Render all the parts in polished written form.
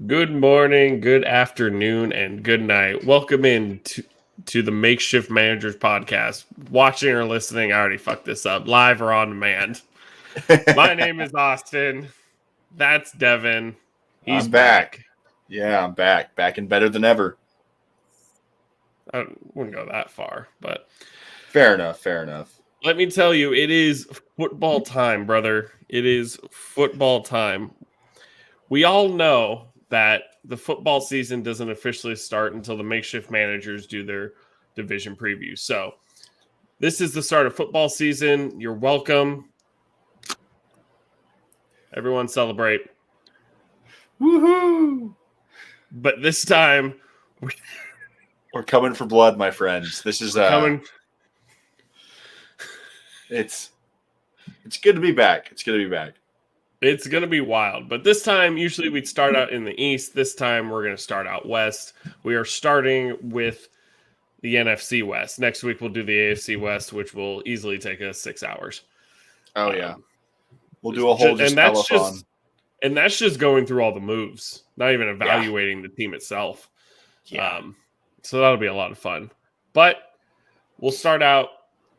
Good morning, good afternoon, and good night. Welcome in to the Makeshift Managers podcast. Watching or listening, I already fucked this up. Live or on demand. My name is Austin. That's Devin. He's I'm back. back. Yeah, I'm back. Back and better than ever. I wouldn't go that far, but Fair enough. Fair enough. let me tell you, it is football time, brother. It is football time. We all know that the football season doesn't officially start until the makeshift managers do their division preview. So, this is the start of football season. You're welcome. Everyone celebrate. Woohoo! But this time, We're coming for blood, my friends. This is coming. It's good to be back. It's good to be back. It's going to be wild. But this time, usually we'd start out in the East. This time, we're going to start out West. We are starting with the NFC West. Next week, we'll do the AFC West, which will easily take us 6 hours. Oh, yeah. We'll do a whole telethon. And that's just going through all the moves, not even evaluating the team itself. Yeah. So that'll be a lot of fun. But we'll start out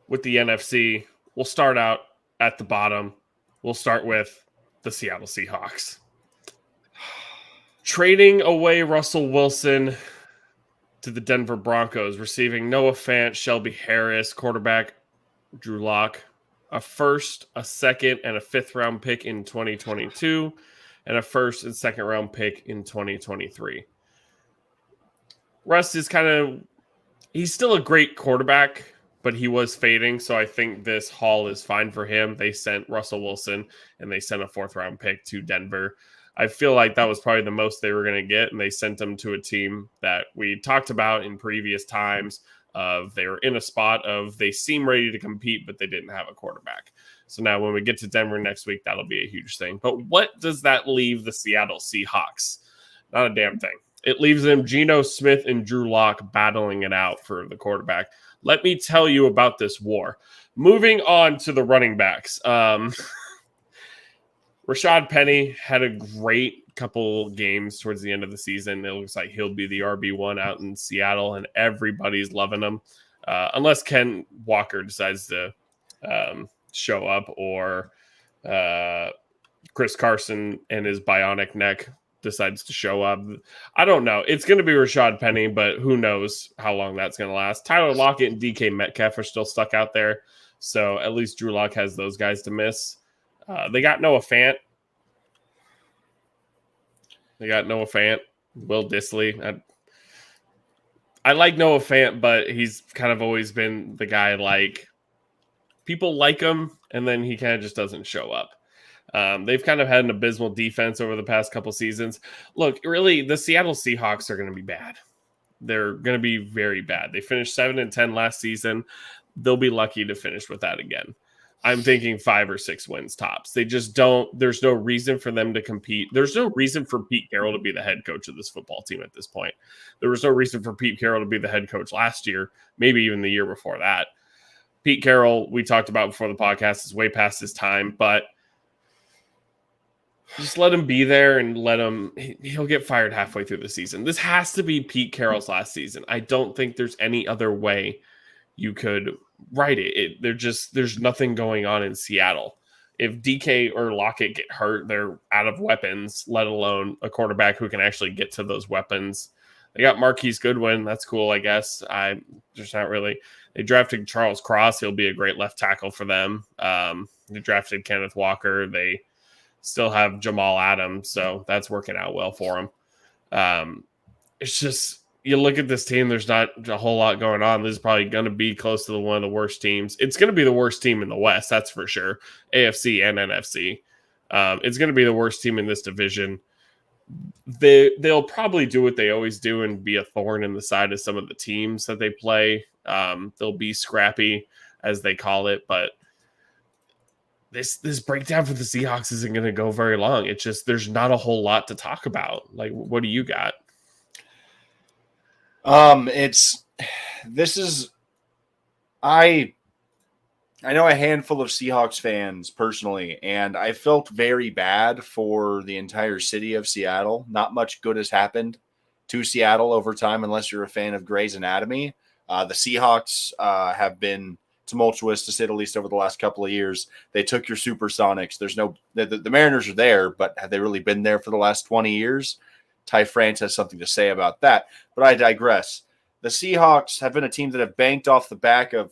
with the NFC. We'll start out at the bottom. We'll start with the Seattle Seahawks. Trading away Russell Wilson to the Denver Broncos, receiving Noah Fant, Shelby Harris, quarterback Drew Lock, a first, a second, and a fifth-round pick in 2022, and a first and second-round pick in 2023. Russ is he's still a great quarterback, but he was fading, so I think this haul is fine for him. They sent Russell Wilson, and they sent a fourth-round pick to Denver. I feel like that was probably the most they were going to get, and they sent them to a team that we talked about in previous times. They were in a spot of they seem ready to compete, but they didn't have a quarterback. So now when we get to Denver next week, that'll be a huge thing. But what does that leave the Seattle Seahawks? Not a damn thing. It leaves them Geno Smith and Drew Lock battling it out for the quarterback. Let me tell you about this war. Moving on to the running backs. Rashad Penny had a great couple games towards the end of the season. It looks like he'll be the RB1 out in Seattle, and everybody's loving him. Unless Ken Walker decides to show up, or Chris Carson and his bionic neck decides to show up. I don't know. It's going to be Rashad Penny, but who knows how long that's going to last. Tyler Lockett and DK Metcalf are still stuck out there, so at least Drew Lock has those guys to miss. They got Noah Fant. Will Dissly. I like Noah Fant, but he's kind of always been the guy people like him, and then he kind of just doesn't show up. They've kind of had an abysmal defense over the past couple seasons. Look, really, the Seattle Seahawks are going to be bad. They're going to be very bad. They finished 7-10 last season. They'll be lucky to finish with that again. I'm thinking 5 or 6 wins tops. They just don't. There's no reason for them to compete. There's no reason for Pete Carroll to be the head coach of this football team at this point. There was no reason for Pete Carroll to be the head coach last year, maybe even the year before that. Pete Carroll, we talked about before the podcast, is way past his time, but just let him be there and he'll get fired halfway through the season. This has to be Pete Carroll's last season. I don't think there's any other way you could write it. There's nothing going on in Seattle. If DK or Lockett get hurt, they're out of weapons, let alone a quarterback who can actually get to those weapons. They got Marquise Goodwin. That's cool, I guess. There's not really. They drafted Charles Cross. He'll be a great left tackle for them. They drafted Kenneth Walker. They still have Jamal Adams, so that's working out well for them. It's just, you look at this team, there's not a whole lot going on. This is probably going to be close to one of the worst teams. It's going to be the worst team in the West, that's for sure. AFC and NFC. It's going to be the worst team in this division. They'll probably do what they always do and be a thorn in the side of some of the teams that they play. They'll be scrappy, as they call it, but this breakdown for the Seahawks isn't going to go very long. It's just, there's not a whole lot to talk about. Like, what do you got? I I know a handful of Seahawks fans personally, and I felt very bad for the entire city of Seattle. Not much good has happened to Seattle over time, unless you're a fan of Grey's Anatomy. The Seahawks have been tumultuous, to say the least, over the last couple of years. They took your Supersonics. There's no the Mariners are there, but have they really been there for the last 20 years? Ty France has something to say about that, but I digress. The Seahawks have been a team that have banked off the back of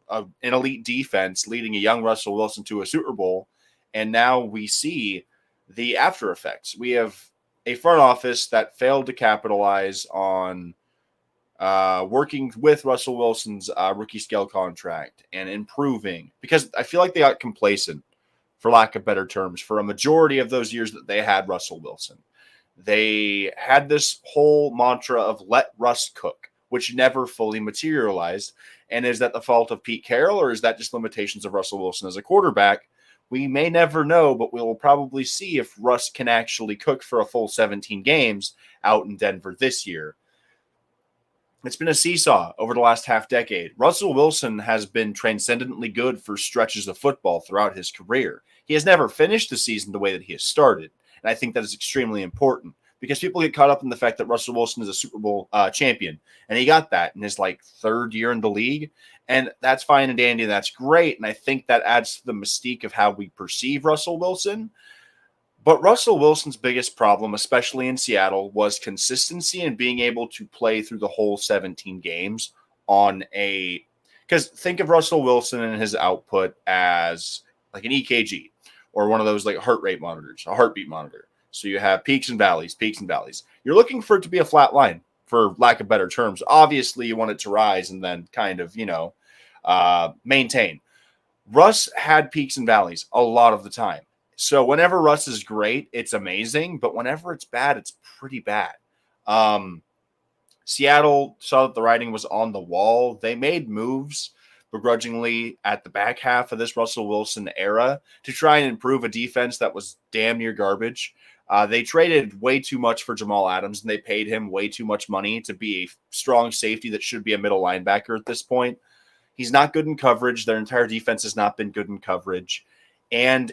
an elite defense, leading a young Russell Wilson to a Super Bowl, and now we see the after effects. We have a front office that failed to capitalize on working with Russell Wilson's rookie scale contract and improving, because I feel like they got complacent, for lack of better terms, for a majority of those years that they had Russell Wilson. They had this whole mantra of let Russ cook, which never fully materialized. And is that the fault of Pete Carroll, or is that just limitations of Russell Wilson as a quarterback? We may never know, but we will probably see if Russ can actually cook for a full 17 games out in Denver this year. It's been a seesaw over the last half decade. Russell Wilson has been transcendently good for stretches of football throughout his career. He has never finished the season the way that he has started. And I think that is extremely important, because people get caught up in the fact that Russell Wilson is a Super Bowl champion. And he got that in his third year in the league. And that's fine and dandy. And that's great. And I think that adds to the mystique of how we perceive Russell Wilson. But Russell Wilson's biggest problem, especially in Seattle, was consistency and being able to play through the whole 17 games on because think of Russell Wilson and his output as like an EKG or one of those heart rate monitors, a heartbeat monitor. So you have peaks and valleys, peaks and valleys. You're looking for it to be a flat line, for lack of better terms. Obviously, you want it to rise and then kind of, maintain. Russ had peaks and valleys a lot of the time. So whenever Russ is great, it's amazing. But whenever it's bad, it's pretty bad. Seattle saw that the writing was on the wall. They made moves begrudgingly at the back half of this Russell Wilson era to try and improve a defense that was damn near garbage. They traded way too much for Jamal Adams, and they paid him way too much money to be a strong safety that should be a middle linebacker at this point. He's not good in coverage. Their entire defense has not been good in coverage. And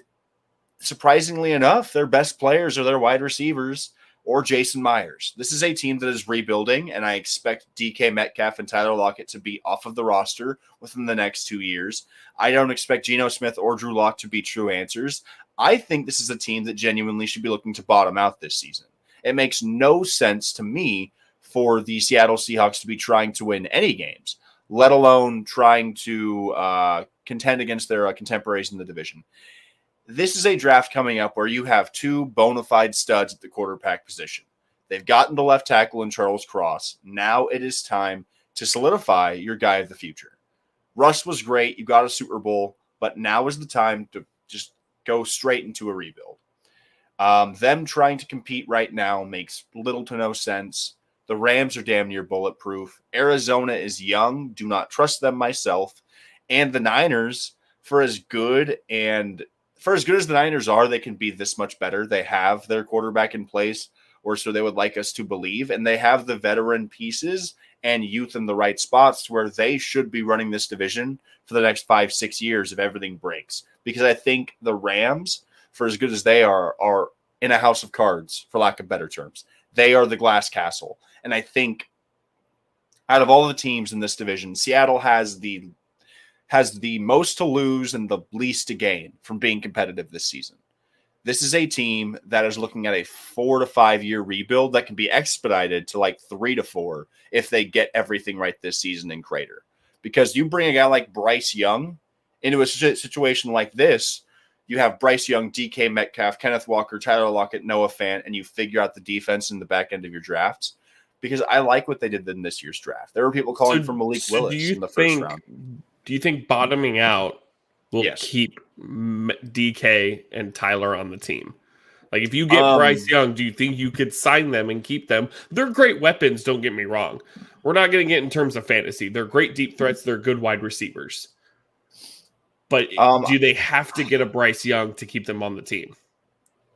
surprisingly enough, their best players are their wide receivers or Jason Myers. This is a team that is rebuilding, and I expect DK Metcalf and Tyler Lockett to be off of the roster within the next 2 years. I don't expect Geno Smith or Drew Lock to be true answers. I think this is a team that genuinely should be looking to bottom out this season. It makes no sense to me for the Seattle Seahawks to be trying to win any games, let alone trying to contend against their contemporaries in the division. This is a draft coming up where you have two bona fide studs at the quarterback position. They've gotten the left tackle in Charles Cross. Now it is time to solidify your guy of the future. Russ was great. You got a Super Bowl, but now is the time to just go straight into a rebuild. Them trying to compete right now makes little to no sense. The Rams are damn near bulletproof. Arizona is young. Do not trust them myself. And the Niners, for as good as the Niners are, they can be this much better. They have their quarterback in place, or so they would like us to believe, and they have the veteran pieces and youth in the right spots where they should be running this division for the next 5-6 years if everything breaks. Because I think the Rams, for as good as they are in a house of cards, for lack of better terms. They are the glass castle. And I think out of all the teams in this division, Seattle has the most to lose and the least to gain from being competitive this season. This is a team that is looking at a 4 to 5 year rebuild that can be expedited to 3 to 4 if they get everything right this season in Crater. Because you bring a guy like Bryce Young into a situation like this, you have Bryce Young, DK Metcalf, Kenneth Walker, Tyler Lockett, Noah Fant, and you figure out the defense in the back end of your drafts. Because I like what they did in this year's draft. There were people calling for Malik Willis in the first round. Do you think bottoming out will keep DK and Tyler on the team? If you get Bryce Young, do you think you could sign them and keep them? They're great weapons, don't get me wrong. We're not going to get in terms of fantasy. They're great deep threats. They're good wide receivers. But do they have to get a Bryce Young to keep them on the team?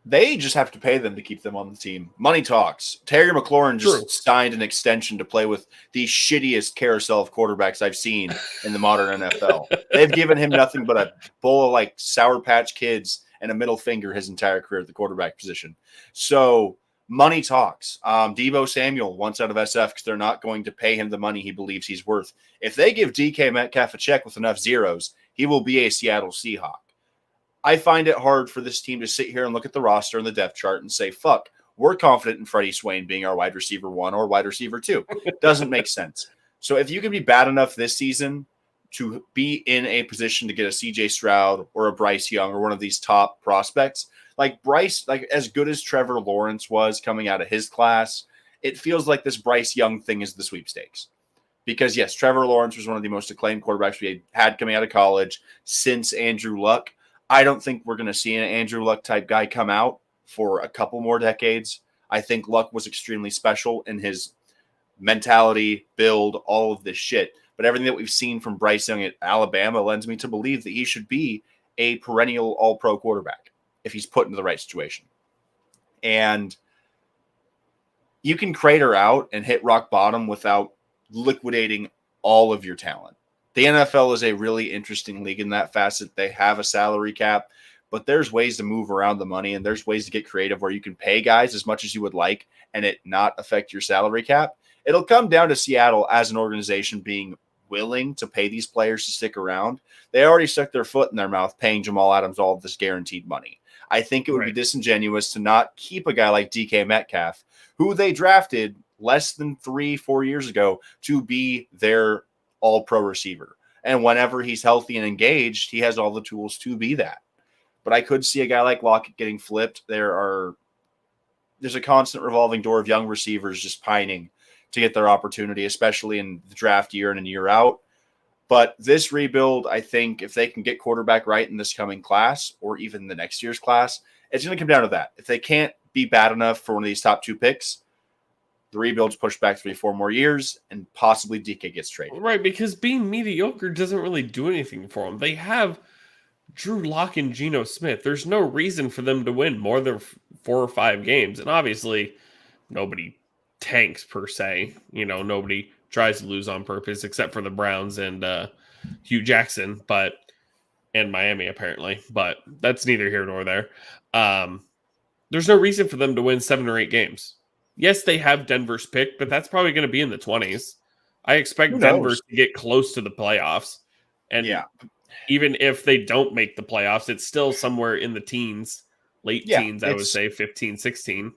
They just have to pay them to keep them on the team. Money talks. Terry McLaurin just signed an extension to play with the shittiest carousel of quarterbacks I've seen in the modern NFL. They've given him nothing but a bowl of like Sour Patch Kids and a middle finger his entire career at the quarterback position. So money talks. Deebo Samuel wants out of SF because they're not going to pay him the money he believes he's worth. If they give DK Metcalf a check with enough zeros, he will be a Seattle Seahawk. I find it hard for this team to sit here and look at the roster and the depth chart and say, fuck, we're confident in Freddie Swain being our wide receiver 1 or wide receiver 2. Doesn't make sense. So if you can be bad enough this season to be in a position to get a CJ Stroud or a Bryce Young or one of these top prospects, like Bryce, like as good as Trevor Lawrence was coming out of his class, it feels like this Bryce Young thing is the sweepstakes. Because yes, Trevor Lawrence was one of the most acclaimed quarterbacks we had coming out of college since Andrew Luck. I don't think we're going to see an Andrew Luck type guy come out for a couple more decades. I think Luck was extremely special in his mentality, build, all of this shit. But everything that we've seen from Bryce Young at Alabama lends me to believe that he should be a perennial all-pro quarterback if he's put into the right situation. And you can crater out and hit rock bottom without liquidating all of your talent. The NFL is a really interesting league in that facet. They have a salary cap, but there's ways to move around the money and there's ways to get creative where you can pay guys as much as you would like and it not affect your salary cap. It'll come down to Seattle as an organization being willing to pay these players to stick around. They already stuck their foot in their mouth paying Jamal Adams all of this guaranteed money. I think it would be disingenuous to not keep a guy like DK Metcalf, who they drafted less than 3-4 years ago to be their all-pro receiver. And whenever he's healthy and engaged, he has all the tools to be that. But I could see a guy like Lockett getting flipped. There's a constant revolving door of young receivers just pining to get their opportunity, especially in the draft year in and year out. But this rebuild, I think if they can get quarterback right in this coming class or even the next year's class, it's going to come down to that. If they can't be bad enough for one of these top 2 picks, the rebuild's pushed back 3-4 more years, and possibly DK gets traded. Right, because being mediocre doesn't really do anything for them. They have Drew Lock and Geno Smith. There's no reason for them to win more than 4 or 5 games. And obviously, nobody tanks per se. You know, nobody tries to lose on purpose except for the Browns and Hugh Jackson, and Miami apparently. But that's neither here nor there. There's no reason for them to win 7 or 8 games. Yes, they have Denver's pick, but that's probably going to be in the 20s. I expect Denver to get close to the playoffs. And even if they don't make the playoffs, it's still somewhere in the teens, late teens, I would say 15, 16.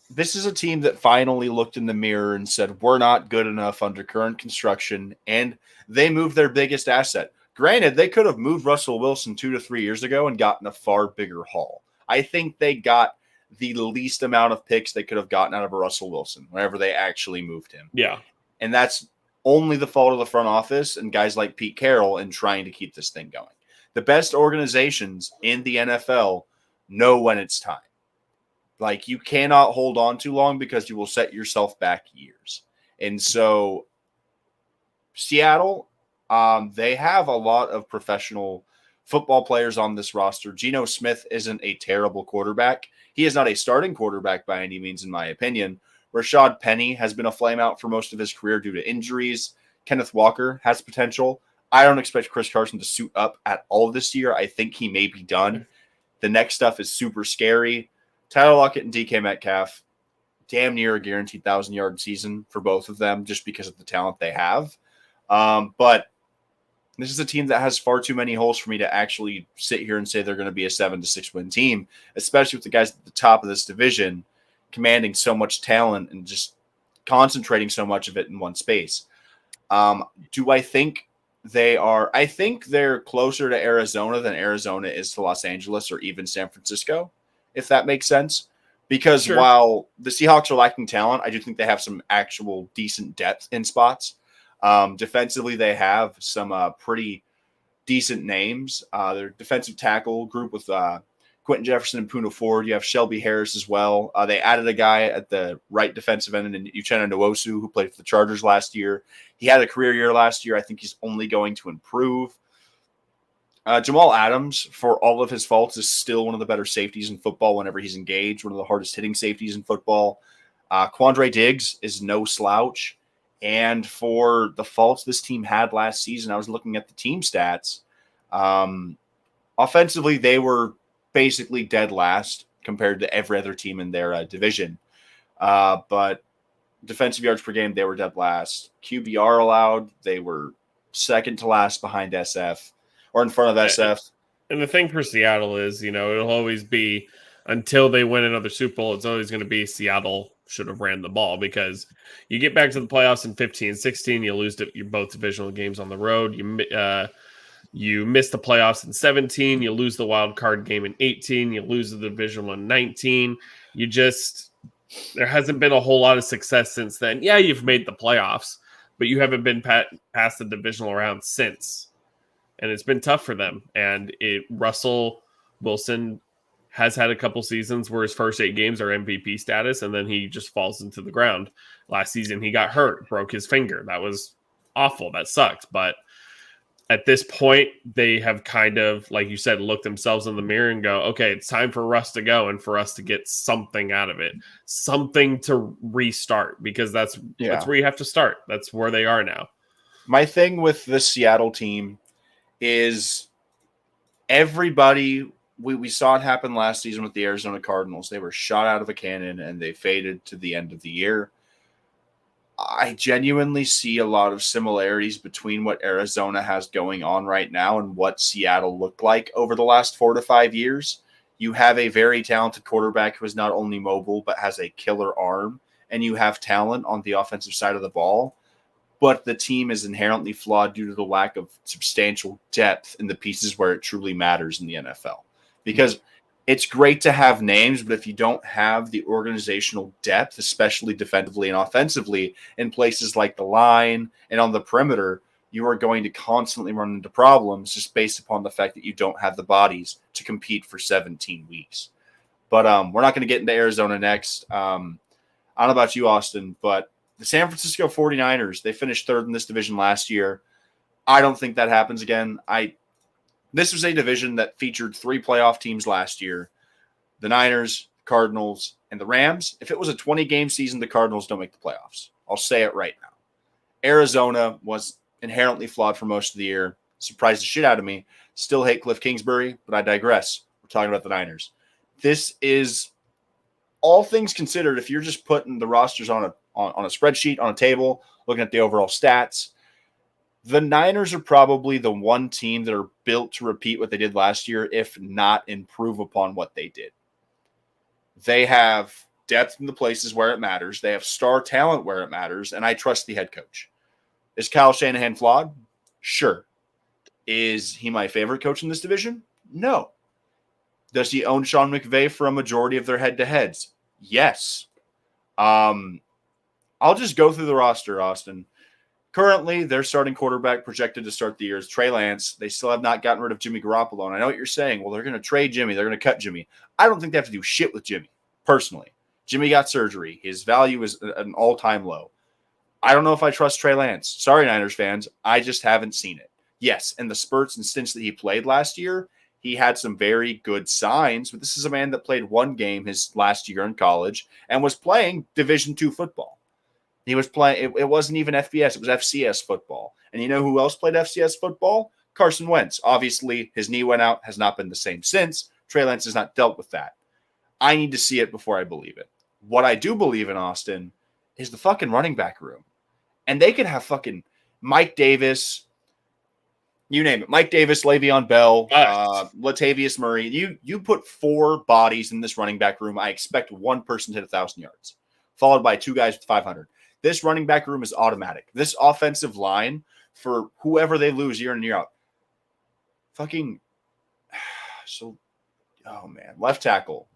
This is a team that finally looked in the mirror and said, we're not good enough under current construction, and they moved their biggest asset. Granted, they could have moved Russell Wilson 2 to 3 years ago and gotten a far bigger haul. I think they got the least amount of picks they could have gotten out of a Russell Wilson whenever they actually moved him. Yeah. And that's only the fault of the front office and guys like Pete Carroll in trying to keep this thing going. The best organizations in the NFL know when it's time. Like, you cannot hold on too long because you will set yourself back years. And so Seattle, they have a lot of professional football players on this roster. Geno Smith isn't a terrible quarterback. He is not a starting quarterback by any means, in my opinion. Rashad Penny has been a flameout for most of his career due to injuries. Kenneth Walker has potential. I don't expect Chris Carson to suit up at all this year. I think he may be done. The next stuff is super scary. Tyler Lockett and DK Metcalf, damn near a guaranteed 1,000-yard season for both of them just because of the talent they have. But this is a team that has far too many holes for me to actually sit here and say they're going to be a 7 to 6 win team, especially with the guys at the top of this division commanding so much talent and just concentrating so much of it in one space. Do I think they are? I think they're closer to Arizona than Arizona is to Los Angeles or even San Francisco, if that makes sense. Because while the Seahawks are lacking talent, I do think they have some actual decent depth in spots. Defensively, they have some pretty decent names. Their defensive tackle group with Quentin Jefferson and Poona Ford. You have Shelby Harris as well. They added a guy at the right defensive end in Uchenna Nwosu, who played for the Chargers last year. He had a career year last year. I think he's only going to improve. Jamal Adams, for all of his faults, is still one of the better safeties in football whenever he's engaged, one of the hardest hitting safeties in football. Quandre Diggs is no slouch. And for the faults this team had last season, I was looking at the team stats. Offensively, they were basically dead last compared to every other team in their division. But defensive yards per game, they were dead last. QBR allowed, they were second to last behind SF or in front of SF. And the thing for Seattle is, it'll always be until they win another Super Bowl, it's always going to be Seattle should have ran the ball, because you get back to the playoffs in 15, 16, you lose your both divisional games on the road. You miss the playoffs in 17, you lose the wild card game in 18, you lose the divisional in 19. There hasn't been a whole lot of success since then. Yeah, you've made the playoffs, but you haven't been past the divisional round since. And it's been tough for them. And Russell Wilson has had a couple seasons where his first 8 games are MVP status, and then he just falls into the ground. Last season, he got hurt, broke his finger. That was awful. That sucked. But at this point, they have kind of, like you said, looked themselves in the mirror and go, okay, it's time for Russ to go and for us to get something out of it, something to restart, because that's where you have to start. That's where they are now. My thing with the Seattle team is everybody, we saw it happen last season with the Arizona Cardinals. They were shot out of a cannon and they faded to the end of the year. I genuinely see a lot of similarities between what Arizona has going on right now and what Seattle looked like over the last 4 to 5 years. You have a very talented quarterback who is not only mobile, but has a killer arm, and you have talent on the offensive side of the ball. But the team is inherently flawed due to the lack of substantial depth in the pieces where it truly matters in the NFL. Because it's great to have names, but if you don't have the organizational depth, especially defensively and offensively, in places like the line and on the perimeter, you are going to constantly run into problems just based upon the fact that you don't have the bodies to compete for 17 weeks. But we're not going to get into Arizona next. I don't know about you, Austin, but the San Francisco 49ers, they finished 3rd in this division last year. I don't think that happens again. This was a division that featured 3 playoff teams last year: the Niners, Cardinals, and the Rams. If it was a 20-game season, the Cardinals don't make the playoffs. I'll say it right now. Arizona was inherently flawed for most of the year. Surprised the shit out of me. Still hate Cliff Kingsbury, but I digress. We're talking about the Niners. This is, all things considered, if you're just putting the rosters on a spreadsheet, on a table, looking at the overall stats, the Niners are probably the one team that are built to repeat what they did last year, if not improve upon what they did. They have depth in the places where it matters. They have star talent where it matters, and I trust the head coach. Is Kyle Shanahan flawed? Sure. Is he my favorite coach in this division? No. Does he own Sean McVay for a majority of their head-to-heads? Yes. I'll just go through the roster, Austin. Currently, their starting quarterback projected to start the year is Trey Lance. They still have not gotten rid of Jimmy Garoppolo. And I know what you're saying. Well, they're going to trade Jimmy. They're going to cut Jimmy. I don't think they have to do shit with Jimmy, personally. Jimmy got surgery. His value is an all-time low. I don't know if I trust Trey Lance. Sorry, Niners fans. I just haven't seen it. Yes, in the spurts and stints that he played last year, he had some very good signs. But this is a man that played 1 game his last year in college and was playing Division II football. He was playing, it wasn't even FBS, it was FCS football. And you know who else played FCS football? Carson Wentz. Obviously, his knee went out, has not been the same since. Trey Lance has not dealt with that. I need to see it before I believe it. What I do believe in, Austin, is the fucking running back room. And they could have fucking Mike Davis, you name it. Mike Davis, Le'Veon Bell, Latavius Murray. You put 4 bodies in this running back room, I expect one person to hit 1,000 yards, followed by 2 guys with 500. This running back room is automatic. This offensive line, for whoever they lose year in and year out, left tackle.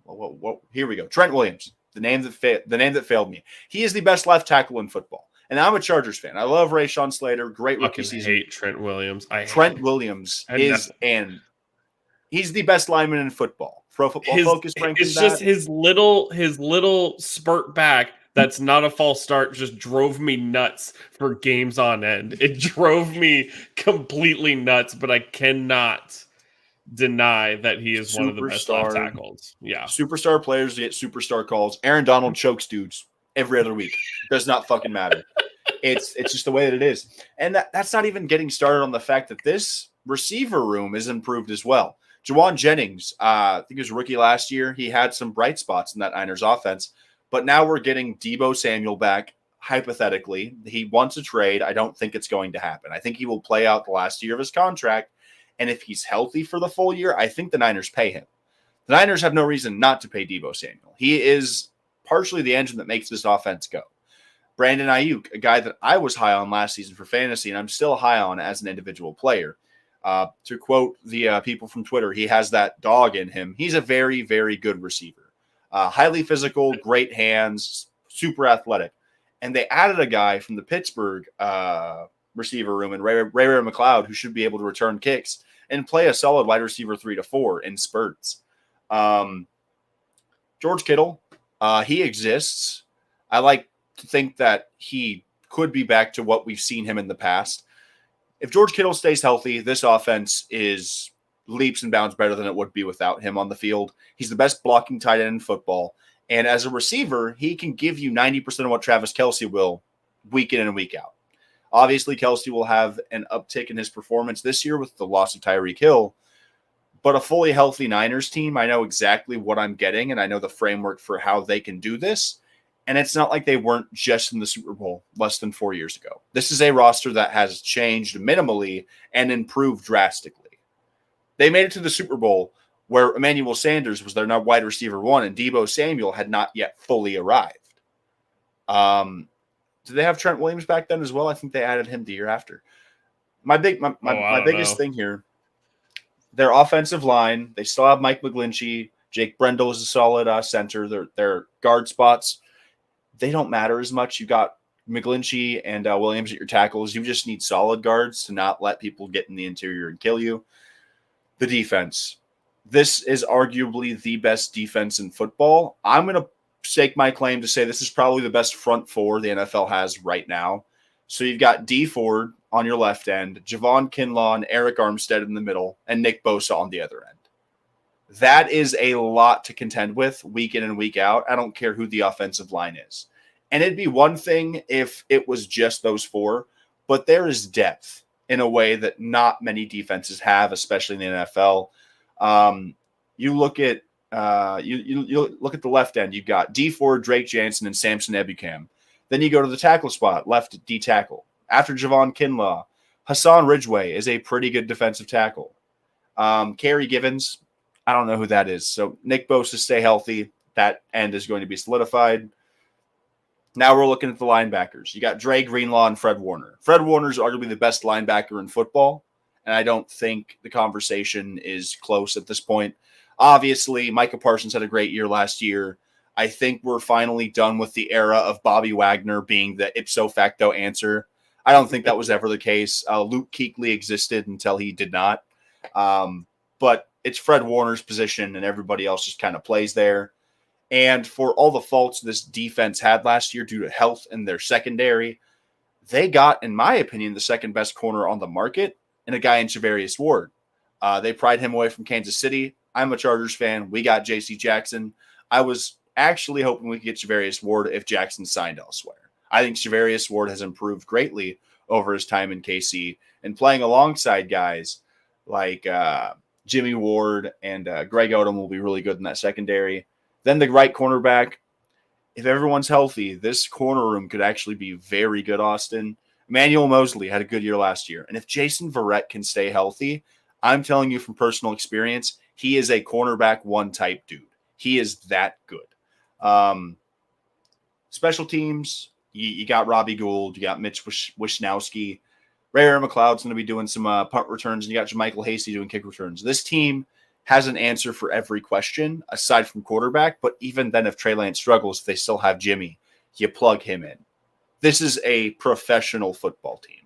Here we go. Trent Williams, the name that failed me. He is the best left tackle in football. And I'm a Chargers fan. I love Rashawn Slater. Great rookie season. I hate Trent Williams. Trent Williams is, and he's the best lineman in football. Pro Football Focus ranked him that. It's just his little spurt back. That's not a false start. Just drove me nuts for games on end. It drove me completely nuts, but I cannot deny that he is one of the best left Superstar. tackles. Yeah. Superstar players get superstar calls. Aaron Donald chokes dudes every other week. Does not fucking matter. It's just the way that it is. And that's not even getting started on the fact that this receiver room is improved as well. Jawan Jennings, I think he was a rookie last year. He had some bright spots in that Niners offense. But now we're getting Deebo Samuel back, hypothetically. He wants a trade. I don't think it's going to happen. I think he will play out the last year of his contract. And if he's healthy for the full year, I think the Niners pay him. The Niners have no reason not to pay Deebo Samuel. He is partially the engine that makes this offense go. Brandon Ayuk, a guy that I was high on last season for fantasy, and I'm still high on as an individual player. To quote the people from Twitter, he has that dog in him. He's a very, very good receiver. Highly physical, great hands, super athletic. And they added a guy from the Pittsburgh receiver room in Ray McLeod who should be able to return kicks and play a solid wide receiver 3 to 4 in spurts. George Kittle, he exists. I like to think that he could be back to what we've seen him in the past. If George Kittle stays healthy, this offense is leaps and bounds better than it would be without him on the field. He's the best blocking tight end in football. And as a receiver, he can give you 90% of what Travis Kelce will week in and week out. Obviously, Kelce will have an uptick in his performance this year with the loss of Tyreek Hill. But a fully healthy Niners team, I know exactly what I'm getting, and I know the framework for how they can do this. And it's not like they weren't just in the Super Bowl less than 4 years ago. This is a roster that has changed minimally and improved drastically. They made it to the Super Bowl where Emmanuel Sanders was their wide receiver 1 and Deebo Samuel had not yet fully arrived. Did they have Trent Williams back then as well? I think they added him the year after. My biggest thing here, their offensive line, they still have Mike McGlinchey. Jake Brendel is a solid center. Their guard spots, they don't matter as much. You got McGlinchey and Williams at your tackles. You just need solid guards to not let people get in the interior and kill you. The defense. This is arguably the best defense in football. I'm going to stake my claim to say this is probably the best front four the NFL has right now. So you've got Dee Ford on your left end, Javon Kinlaw and Eric Armstead in the middle, and Nick Bosa on the other end. That is a lot to contend with week in and week out. I don't care who the offensive line is. And it'd be one thing if it was just those four, but there is depth in a way that not many defenses have, especially in the NFL. You look at you look at the left end. You've got Dee Ford, Drake Jansen, and Samson Ebukam. Then you go to the tackle spot, left D tackle. After Javon Kinlaw, Hassan Ridgeway is a pretty good defensive tackle. Kerry Givens, I don't know who that is. So Nick Bosa, stay healthy. That end is going to be solidified. Now we're looking at the linebackers. You got Dre Greenlaw and Fred Warner. Fred Warner is arguably the best linebacker in football, and I don't think the conversation is close at this point. Obviously, Micah Parsons had a great year last year. I think we're finally done with the era of Bobby Wagner being the ipso facto answer. I don't think that was ever the case. Luke Kuechly existed until he did not. But it's Fred Warner's position, and everybody else just kind of plays there. And for all the faults this defense had last year due to health in their secondary, they got, in my opinion, the second best corner on the market and a guy in Charvarius Ward. They pried him away from Kansas City. I'm a Chargers fan. We got J.C. Jackson. I was actually hoping we could get Charvarius Ward if Jackson signed elsewhere. I think Charvarius Ward has improved greatly over his time in KC, and playing alongside guys like Jimmy Ward and Greg Odom will be really good in that secondary. Then the right cornerback, if everyone's healthy, this corner room could actually be very good, Austin. Emmanuel Mosley had a good year last year. And if Jason Verrett can stay healthy, I'm telling you from personal experience, he is a cornerback one type dude. He is that good. Special teams, you got Robbie Gould, you got Mitch Wishnowsky. Ray McLeod's going to be doing some punt returns, and you got Jermichael Hasty doing kick returns. This team has an answer for every question aside from quarterback, but even then if Trey Lance struggles, they still have Jimmy. You plug him in. This is a professional football team.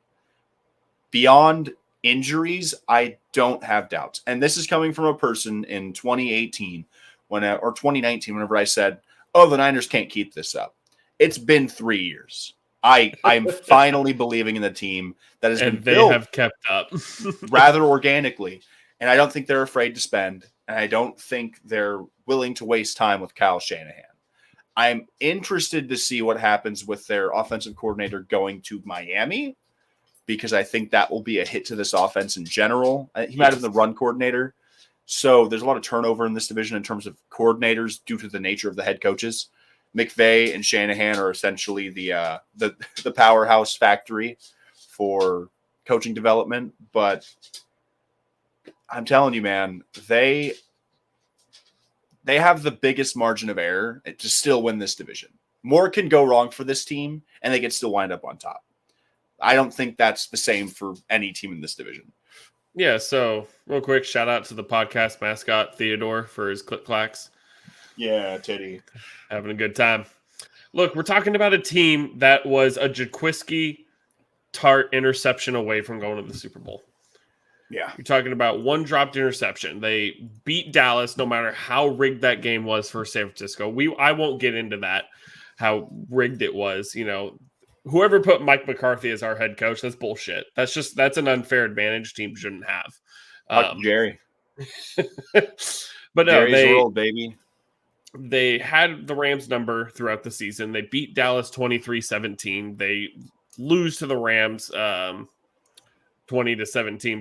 Beyond injuries, I don't have doubts. And this is coming from a person in 2018 or 2019 whenever I said, oh, the Niners can't keep this up. It's been 3 years. I'm finally believing in the team that has been built have kept up rather organically. And I don't think they're afraid to spend, and I don't think they're willing to waste time with Kyle Shanahan. I'm interested to see what happens with their offensive coordinator going to Miami, because I think that will be a hit to this offense in general. He might have been the run coordinator. So there's a lot of turnover in this division in terms of coordinators due to the nature of the head coaches. McVay and Shanahan are essentially the powerhouse factory for coaching development. But I'm telling you, man, they have the biggest margin of error to still win this division. More can go wrong for this team, and they can still wind up on top. I don't think that's the same for any team in this division. Yeah, so real quick, shout out to the podcast mascot, Theodore, for his click clacks. Yeah, Teddy. Having a good time. Look, we're talking about a team that was a Jaquiski Tart interception away from going to the Super Bowl. Yeah. You're talking about one dropped interception. They beat Dallas no matter how rigged that game was for San Francisco. I won't get into that, how rigged it was. You know, whoever put Mike McCarthy as our head coach, that's bullshit. That's an unfair advantage teams shouldn't have. Jerry. But no, Jerry's world, baby. They had the Rams number throughout the season. They beat Dallas 23-17. They lose to the Rams 20-17.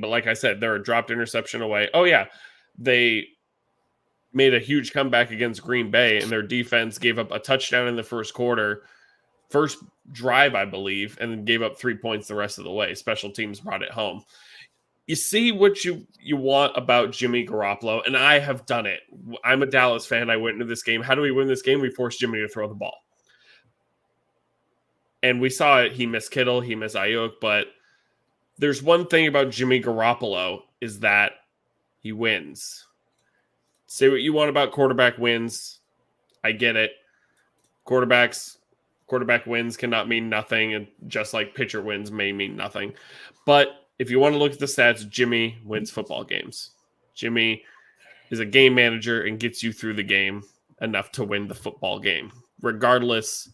But like I said, they're a dropped interception away. Oh, yeah. They made a huge comeback against Green Bay, and their defense gave up a touchdown in the first quarter. First drive, I believe, and then gave up 3 points the rest of the way. Special teams brought it home. You see what you want about Jimmy Garoppolo, and I have done it. I'm a Dallas fan. I went into this game. How do we win this game? We forced Jimmy to throw the ball. And we saw it. He missed Kittle. He missed Ayuk. But there's one thing about Jimmy Garoppolo is that he wins. Say what you want about quarterback wins. I get it. Quarterback wins cannot mean nothing, and just like pitcher wins may mean nothing. But if you want to look at the stats, Jimmy wins football games. Jimmy is a game manager and gets you through the game enough to win the football game, regardless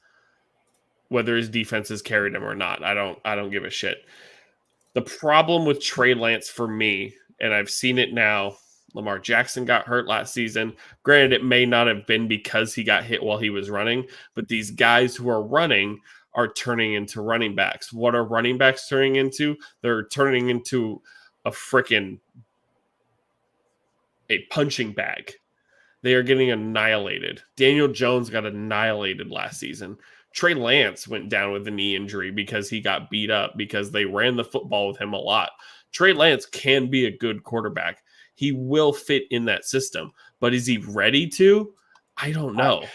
whether his defense has carried him or not. I don't give a shit. The problem with Trey Lance for me, and I've seen it now, Lamar Jackson got hurt last season. Granted, it may not have been because he got hit while he was running, but these guys who are running are turning into running backs. What are running backs turning into? They're turning into a punching bag. They are getting annihilated. Daniel Jones got annihilated last season. Trey Lance went down with a knee injury because he got beat up because they ran the football with him a lot. Trey Lance can be a good quarterback. He will fit in that system, but is he ready to? I don't know.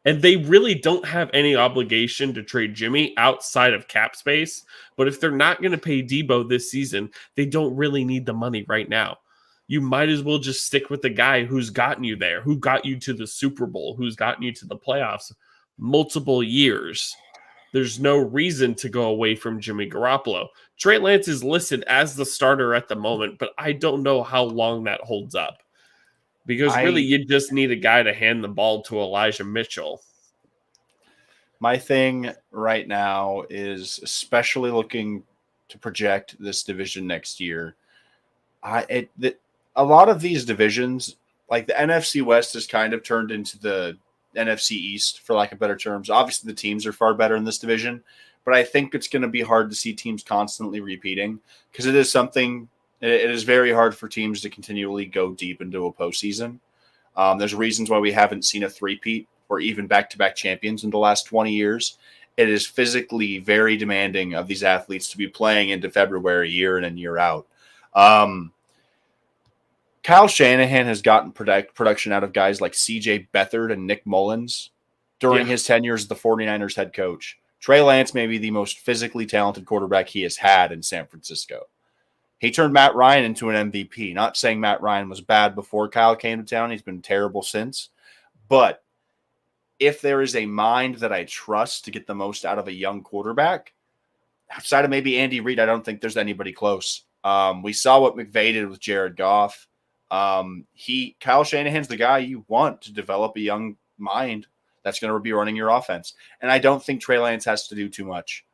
And they really don't have any obligation to trade Jimmy outside of cap space. But if they're not going to pay Debo this season, they don't really need the money right now. You might as well just stick with the guy who's gotten you there, who got you to the Super Bowl, who's gotten you to the playoffs multiple years. There's no reason to go away from Jimmy Garoppolo. Trey Lance is listed as the starter at the moment, but I don't know how long that holds up. Because really, you just need a guy to hand the ball to Elijah Mitchell. My thing right now is, especially looking to project this division next year, a lot of these divisions, like the NFC West, has kind of turned into the NFC East, for lack of better terms. Obviously, the teams are far better in this division, but I think it's going to be hard to see teams constantly repeating because it is very hard for teams to continually go deep into a postseason. There's reasons why we haven't seen a three-peat or even back-to-back champions in the last 20 years. It is physically very demanding of these athletes to be playing into February year in and year out. Kyle Shanahan has gotten production out of guys like C.J. Beathard and Nick Mullins during his tenure as the 49ers head coach. Trey Lance may be the most physically talented quarterback he has had in San Francisco. He turned Matt Ryan into an MVP. Not saying Matt Ryan was bad before Kyle came to town. He's been terrible since. But if there is a mind that I trust to get the most out of a young quarterback, outside of maybe Andy Reid, I don't think there's anybody close. We saw what McVay did with Jared Goff. Kyle Shanahan's the guy you want to develop a young mind that's going to be running your offense. And I don't think Trey Lance has to do too much.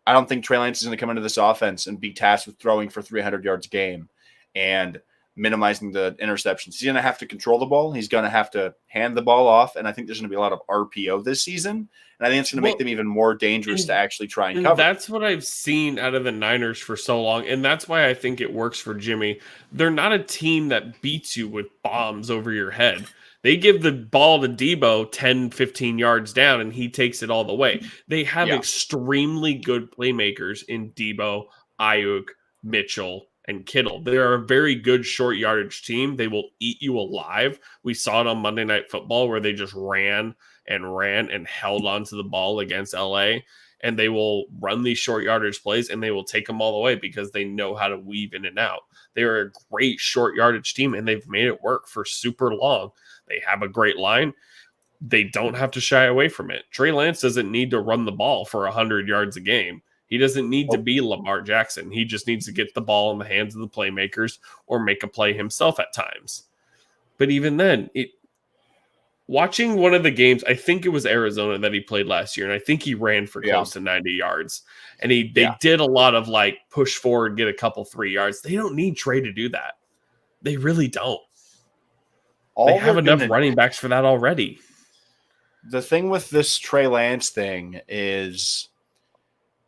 I don't think Trey Lance is going to come into this offense and be tasked with throwing for 300 yards a game and minimizing the interceptions. He's going to have to control the ball. He's going to have to hand the ball off. And I think there's going to be a lot of RPO this season. And I think it's going to make them even more dangerous to actually try and cover. That's what I've seen out of the Niners for so long. And that's why I think it works for Jimmy. They're not a team that beats you with bombs over your head. They give the ball to Debo 10, 15 yards down, and he takes it all the way. They have extremely good playmakers in Debo, Ayuk, Mitchell, and Kittle. They're a very good short yardage team. They will eat you alive. We saw it on Monday Night Football where they just ran and held onto the ball against LA. And they will run these short yardage plays and they will take them all the way because they know how to weave in and out. They are a great short yardage team and they've made it work for super long. They have a great line. They don't have to shy away from it. Trey Lance doesn't need to run the ball for 100 yards a game. He doesn't need to be Lamar Jackson. He just needs to get the ball in the hands of the playmakers or make a play himself at times. But even then, watching one of the games, I think it was Arizona that he played last year, and I think he ran for close to 90 yards. And they did a lot of like push forward, get a couple 3 yards. They don't need Trey to do that. They really don't. They have enough running backs for that already. The thing with this Trey Lance thing is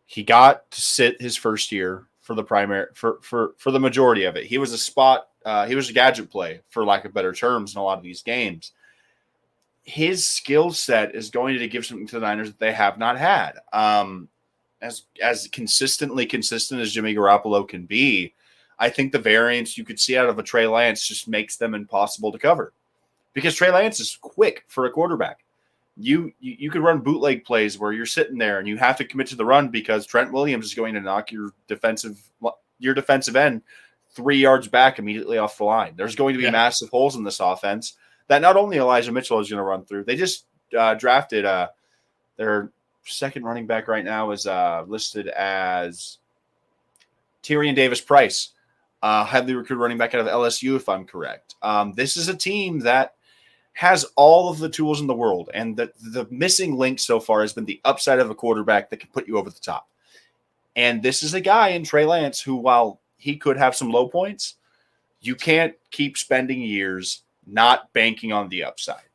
he got to sit his first year for the primary for the majority of it. He was he was a gadget play, for lack of better terms, in a lot of these games. His skill set is going to give something to the Niners that they have not had. As consistent as Jimmy Garoppolo can be, I think the variance you could see out of a Trey Lance just makes them impossible to cover. Because Trey Lance is quick for a quarterback. You could run bootleg plays where you're sitting there and you have to commit to the run because Trent Williams is going to knock your defensive end 3 yards back immediately off the line. There's going to be massive holes in this offense that not only Elijah Mitchell is going to run through. They just drafted their second running back right now is listed as Tyrion Davis-Price, highly recruited running back out of LSU, if I'm correct. This is a team that has all of the tools in the world, and the missing link so far has been the upside of a quarterback that can put you over the top. And this is a guy in Trey Lance who, while he could have some low points, you can't keep spending years not banking on the upside.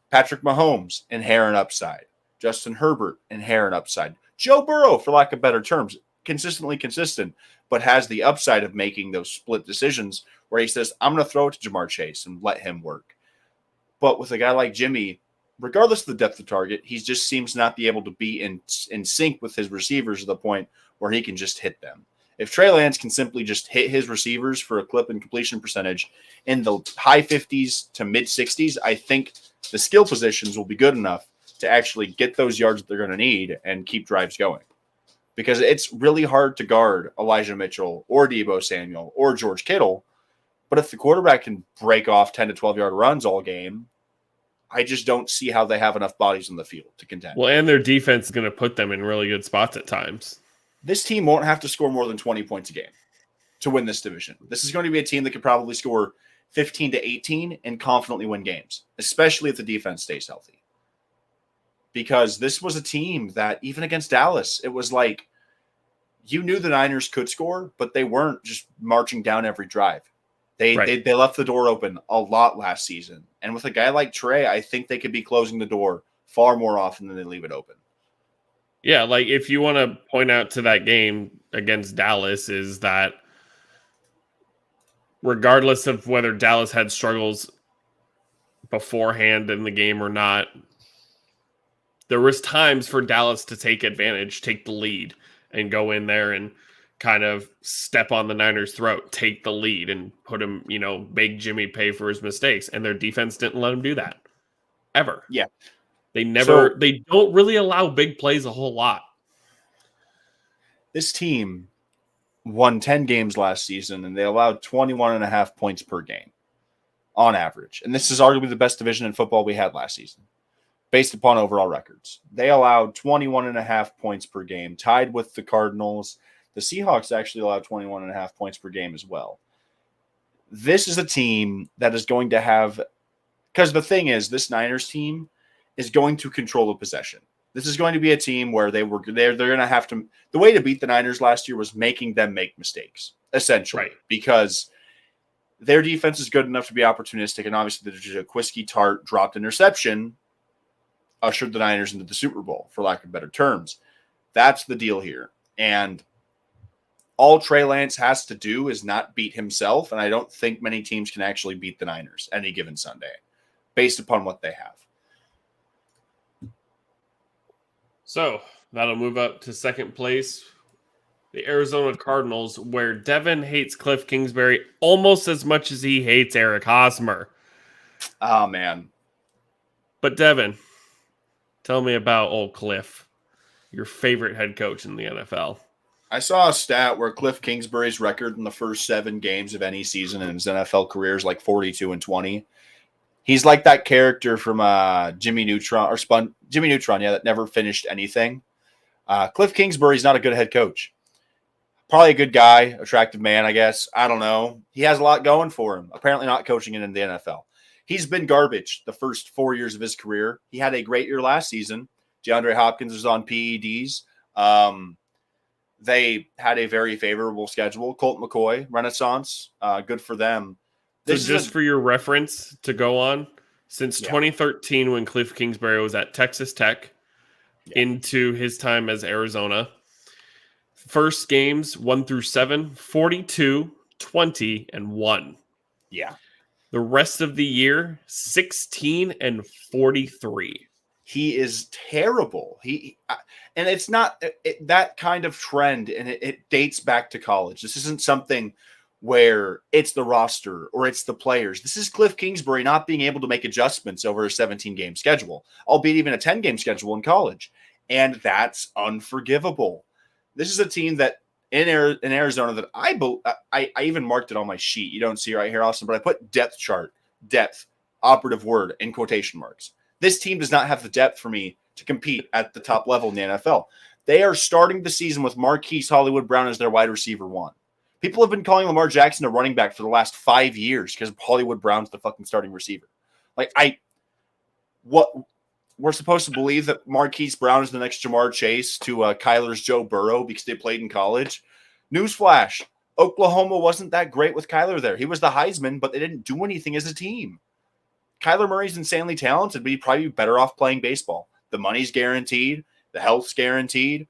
Patrick Mahomes, inherent upside. Justin Herbert, inherent upside. Joe Burrow, for lack of better terms, consistently consistent, but has the upside of making those split decisions where he says, I'm going to throw it to Jamar Chase and let him work. But with a guy like Jimmy, regardless of the depth of target, he just seems not be able to be in sync with his receivers to the point where he can just hit them. If Trey Lance can simply just hit his receivers for a clip and completion percentage in the high 50s to mid 60s, I think the skill positions will be good enough to actually get those yards that they're going to need and keep drives going. Because it's really hard to guard Elijah Mitchell or Deebo Samuel or George Kittle. But if the quarterback can break off 10 to 12-yard runs all game, I just don't see how they have enough bodies on the field to contend. Well, and their defense is going to put them in really good spots at times. This team won't have to score more than 20 points a game to win this division. This is going to be a team that could probably score 15 to 18 and confidently win games, especially if the defense stays healthy. Because this was a team that, even against Dallas, it was like you knew the Niners could score, but they weren't just marching down every drive. They left the door open a lot last season. And with a guy like Trey, I think they could be closing the door far more often than they leave it open. Yeah, like if you want to point out to that game against Dallas is that regardless of whether Dallas had struggles beforehand in the game or not, there was times for Dallas to take advantage, take the lead, and go in there and kind of step on the Niners' throat, take the lead, and put him, make Jimmy pay for his mistakes. And their defense didn't let him do that. Ever. Yeah. They don't really allow big plays a whole lot. This team won 10 games last season, and they allowed 21.5 points per game on average. And this is arguably the best division in football we had last season, based upon overall records. They allowed 21.5 points per game, tied with the Cardinals. The Seahawks actually allowed 21.5 points per game as well. This is a team that is going to have, because the thing is, this Niners team is going to control the possession. This is going to be a team where they're going to have to. The way to beat the Niners last year was making them make mistakes, essentially, because their defense is good enough to be opportunistic, and obviously the Jaquiski Tart dropped interception ushered the Niners into the Super Bowl, for lack of better terms. That's the deal here. And all Trey Lance has to do is not beat himself, and I don't think many teams can actually beat the Niners any given Sunday, based upon what they have. So that'll move up to second place. The Arizona Cardinals, where Devin hates Cliff Kingsbury almost as much as he hates Eric Hosmer. Oh, man. But Devin, tell me about old Cliff, your favorite head coach in the NFL. I saw a stat where Cliff Kingsbury's record in the first 7 games of any season in his NFL career is like 42-20. He's like that character from Jimmy Neutron, that never finished anything. Cliff Kingsbury's not a good head coach. Probably a good guy, attractive man, I guess. I don't know. He has a lot going for him. Apparently not coaching it in the NFL. He's been garbage the first 4 years of his career. He had a great year last season. DeAndre Hopkins was on PEDs. They had a very favorable schedule. Colt McCoy, Renaissance, good for them. So just for your reference to go on, since 2013 when Cliff Kingsbury was at Texas Tech into his time as Arizona, first games 1-7, 42, 20, and 1. Yeah. The rest of the year, 16 and 43. He is terrible. And it's not that kind of trend, and it dates back to college. This isn't something where it's the roster or it's the players. This is Cliff Kingsbury not being able to make adjustments over a 17-game schedule, albeit even a 10-game schedule in college. And that's unforgivable. This is a team that in Arizona that I even marked it on my sheet. You don't see it right here, Austin, but I put depth chart, depth, operative word in quotation marks. This team does not have the depth for me to compete at the top level in the NFL. They are starting the season with Marquise Hollywood Brown as their wide receiver 1. People have been calling Lamar Jackson a running back for the last 5 years because Hollywood Brown's the fucking starting receiver. We're supposed to believe that Marquise Brown is the next Jamar Chase to Kyler's Joe Burrow because they played in college. Newsflash, Oklahoma wasn't that great with Kyler there. He was the Heisman, but they didn't do anything as a team. Kyler Murray's insanely talented, but he'd probably be better off playing baseball. The money's guaranteed. The health's guaranteed.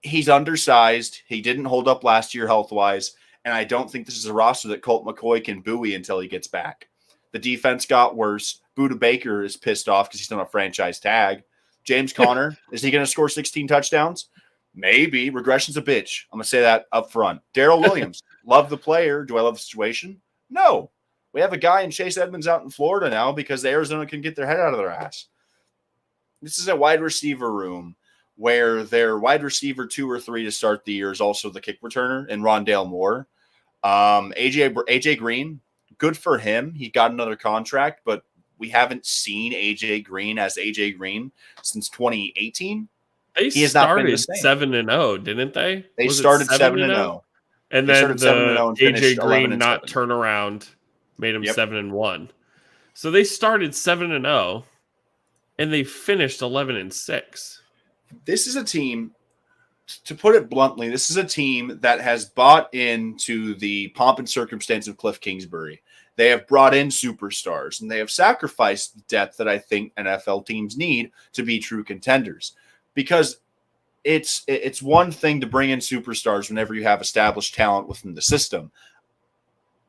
He's undersized. He didn't hold up last year health-wise, and I don't think this is a roster that Colt McCoy can buoy until he gets back. The defense got worse. Budda Baker is pissed off because he's on a franchise tag. James Conner, is he going to score 16 touchdowns? Maybe. Regression's a bitch. I'm going to say that up front. Darrell Williams, love the player. Do I love the situation? No. We have a guy in Chase Edmonds out in Florida now because Arizona can get their head out of their ass. This is a wide receiver room where their wide receiver 2 or 3 to start the year is also the kick returner and Rondale Moore. AJ Green, good for him. He got another contract, but we haven't seen AJ Green as AJ Green since 2018. They started 7-0, didn't they? They started 7-0. And then the AJ Green not turnaround made them 7-1. So they started 7-0 and they finished 11-6. This is a team, to put it bluntly, this is a team that has bought into the pomp and circumstance of Cliff Kingsbury. They have brought in superstars, and they have sacrificed the depth that I think NFL teams need to be true contenders. Because it's one thing to bring in superstars whenever you have established talent within the system,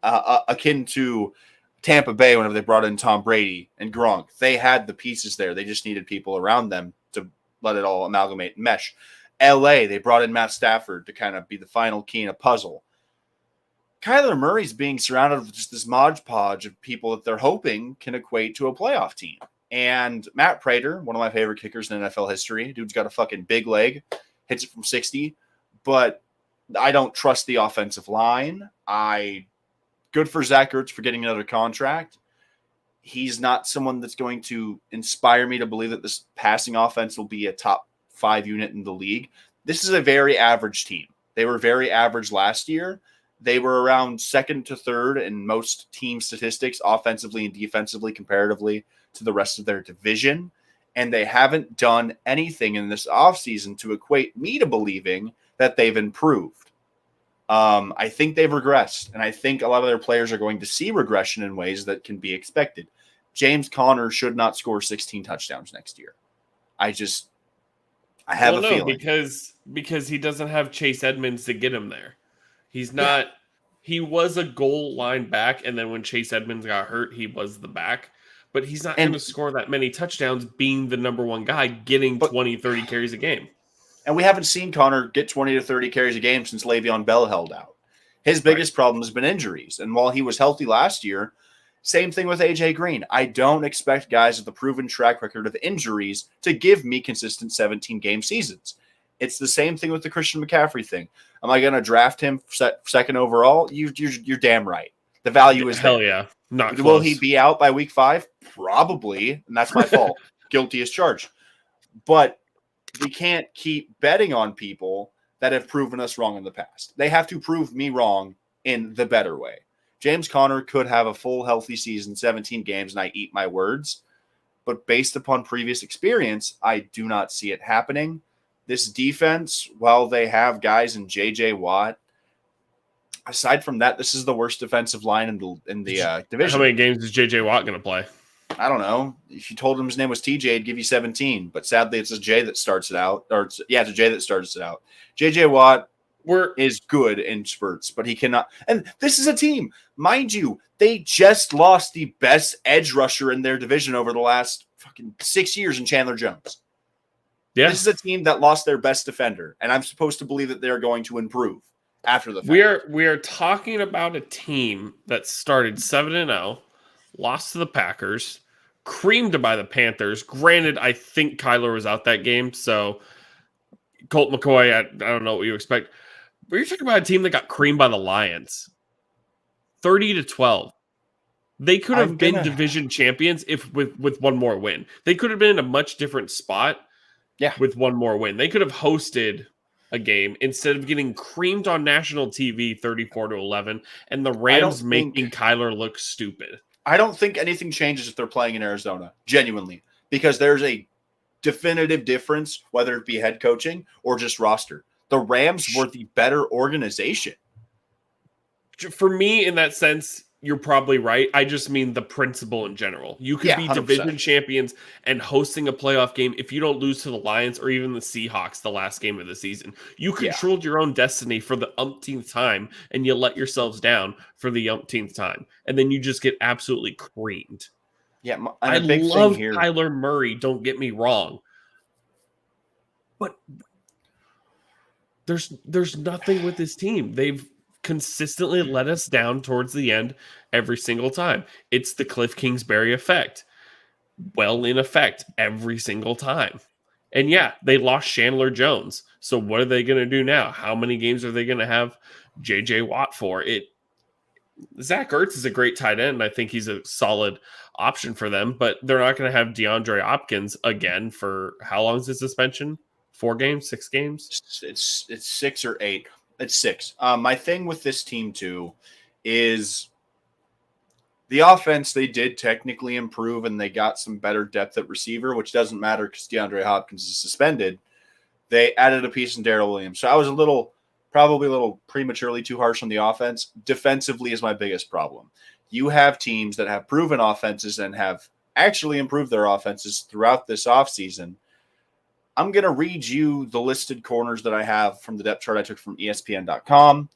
akin to Tampa Bay whenever they brought in Tom Brady and Gronk. They had the pieces there. They just needed people around them to let it all amalgamate and mesh. LA, they brought in Matt Stafford to kind of be the final key in a puzzle. Kyler Murray's being surrounded with just this Mod Podge of people that they're hoping can equate to a playoff team. And Matt Prater, one of my favorite kickers in NFL history, dude's got a fucking big leg, hits it from 60, but I don't trust the offensive line. Good for Zach Ertz for getting another contract. He's not someone that's going to inspire me to believe that this passing offense will be a top 5 unit in the league. This is a very average team. They were very average last year. They were around 2nd to 3rd in most team statistics, offensively and defensively, comparatively to the rest of their division. And they haven't done anything in this offseason to equate me to believing that they've improved. I think they've regressed, and I think a lot of their players are going to see regression in ways that can be expected. James Conner should not score 16 touchdowns next year. I have a feeling. because he doesn't have Chase Edmonds to get him there. He's not. He was a goal line back, and then when Chase Edmonds got hurt, he was the back. But he's not going to score that many touchdowns being the number one guy, getting 20, 30 carries a game. And we haven't seen Connor get 20 to 30 carries a game since Le'Veon Bell held out. His biggest problem has been injuries. And while he was healthy last year, same thing with AJ Green. I don't expect guys with a proven track record of injuries to give me consistent 17-game seasons. It's the same thing with the Christian McCaffrey thing. Am I going to draft him second overall? You're damn right. The value is hell there. Yeah. Not close. Will he be out by week 5? Probably. And that's my fault. Guilty as charged. But we can't keep betting on people that have proven us wrong in the past. They have to prove me wrong in the better way. James Conner could have a full healthy season, 17 games, and I eat my words. But based upon previous experience, I do not see it happening. This defense, while they have guys in J.J. Watt, aside from that, this is the worst defensive line in the division. How many games is J.J. Watt going to play? I don't know. If you told him his name was TJ, he'd give you 17. But sadly, it's a J that starts it out. It's a J that starts it out. J.J. Watt is good in spurts, but he cannot. And this is a team, mind you, they just lost the best edge rusher in their division over the last fucking 6 years in Chandler Jones. Yeah. This is a team that lost their best defender, and I'm supposed to believe that they're going to improve after the fact. We are talking about a team that started 7-0, lost to the Packers, creamed by the Panthers. Granted, I think Kyler was out that game, so Colt McCoy, I don't know what you expect. But you're talking about a team that got creamed by the Lions, 30-12. They could have been division champions if with one more win. They could have been in a much different spot. Yeah, with one more win. They could have hosted a game instead of getting creamed on national TV 34-11 and the Rams making Kyler look stupid. I don't think anything changes if they're playing in Arizona, genuinely, because there's a definitive difference, whether it be head coaching or just roster. The Rams were the better organization. For me, in that sense, you're probably right. I just mean the principle in general. You could be 100%. Division champions and hosting a playoff game if you don't lose to the Lions or even the Seahawks the last game of the season. You controlled your own destiny for the umpteenth time, and you let yourselves down for the umpteenth time. And then you just get absolutely creamed. Yeah, I love Kyler Murray, don't get me wrong. But there's nothing with this team. They've consistently let us down towards the end every single time. It's the Cliff Kingsbury effect. Well, in effect, every single time. And yeah, they lost Chandler Jones. So what are they going to do now? How many games are they going to have J.J. Watt for? Zach Ertz is a great tight end. I think he's a solid option for them, but they're not going to have DeAndre Hopkins again for how long is his suspension? 4 games, 6 games? It's 6 or 8. It's 6. My thing with this team, too, is the offense, they did technically improve, and they got some better depth at receiver, which doesn't matter because DeAndre Hopkins is suspended. They added a piece in Darrell Williams. So I was probably a little prematurely too harsh on the offense. Defensively is my biggest problem. You have teams that have proven offenses and have actually improved their offenses throughout this offseason. I'm going to read you the listed corners that I have from the depth chart I took from ESPN.com.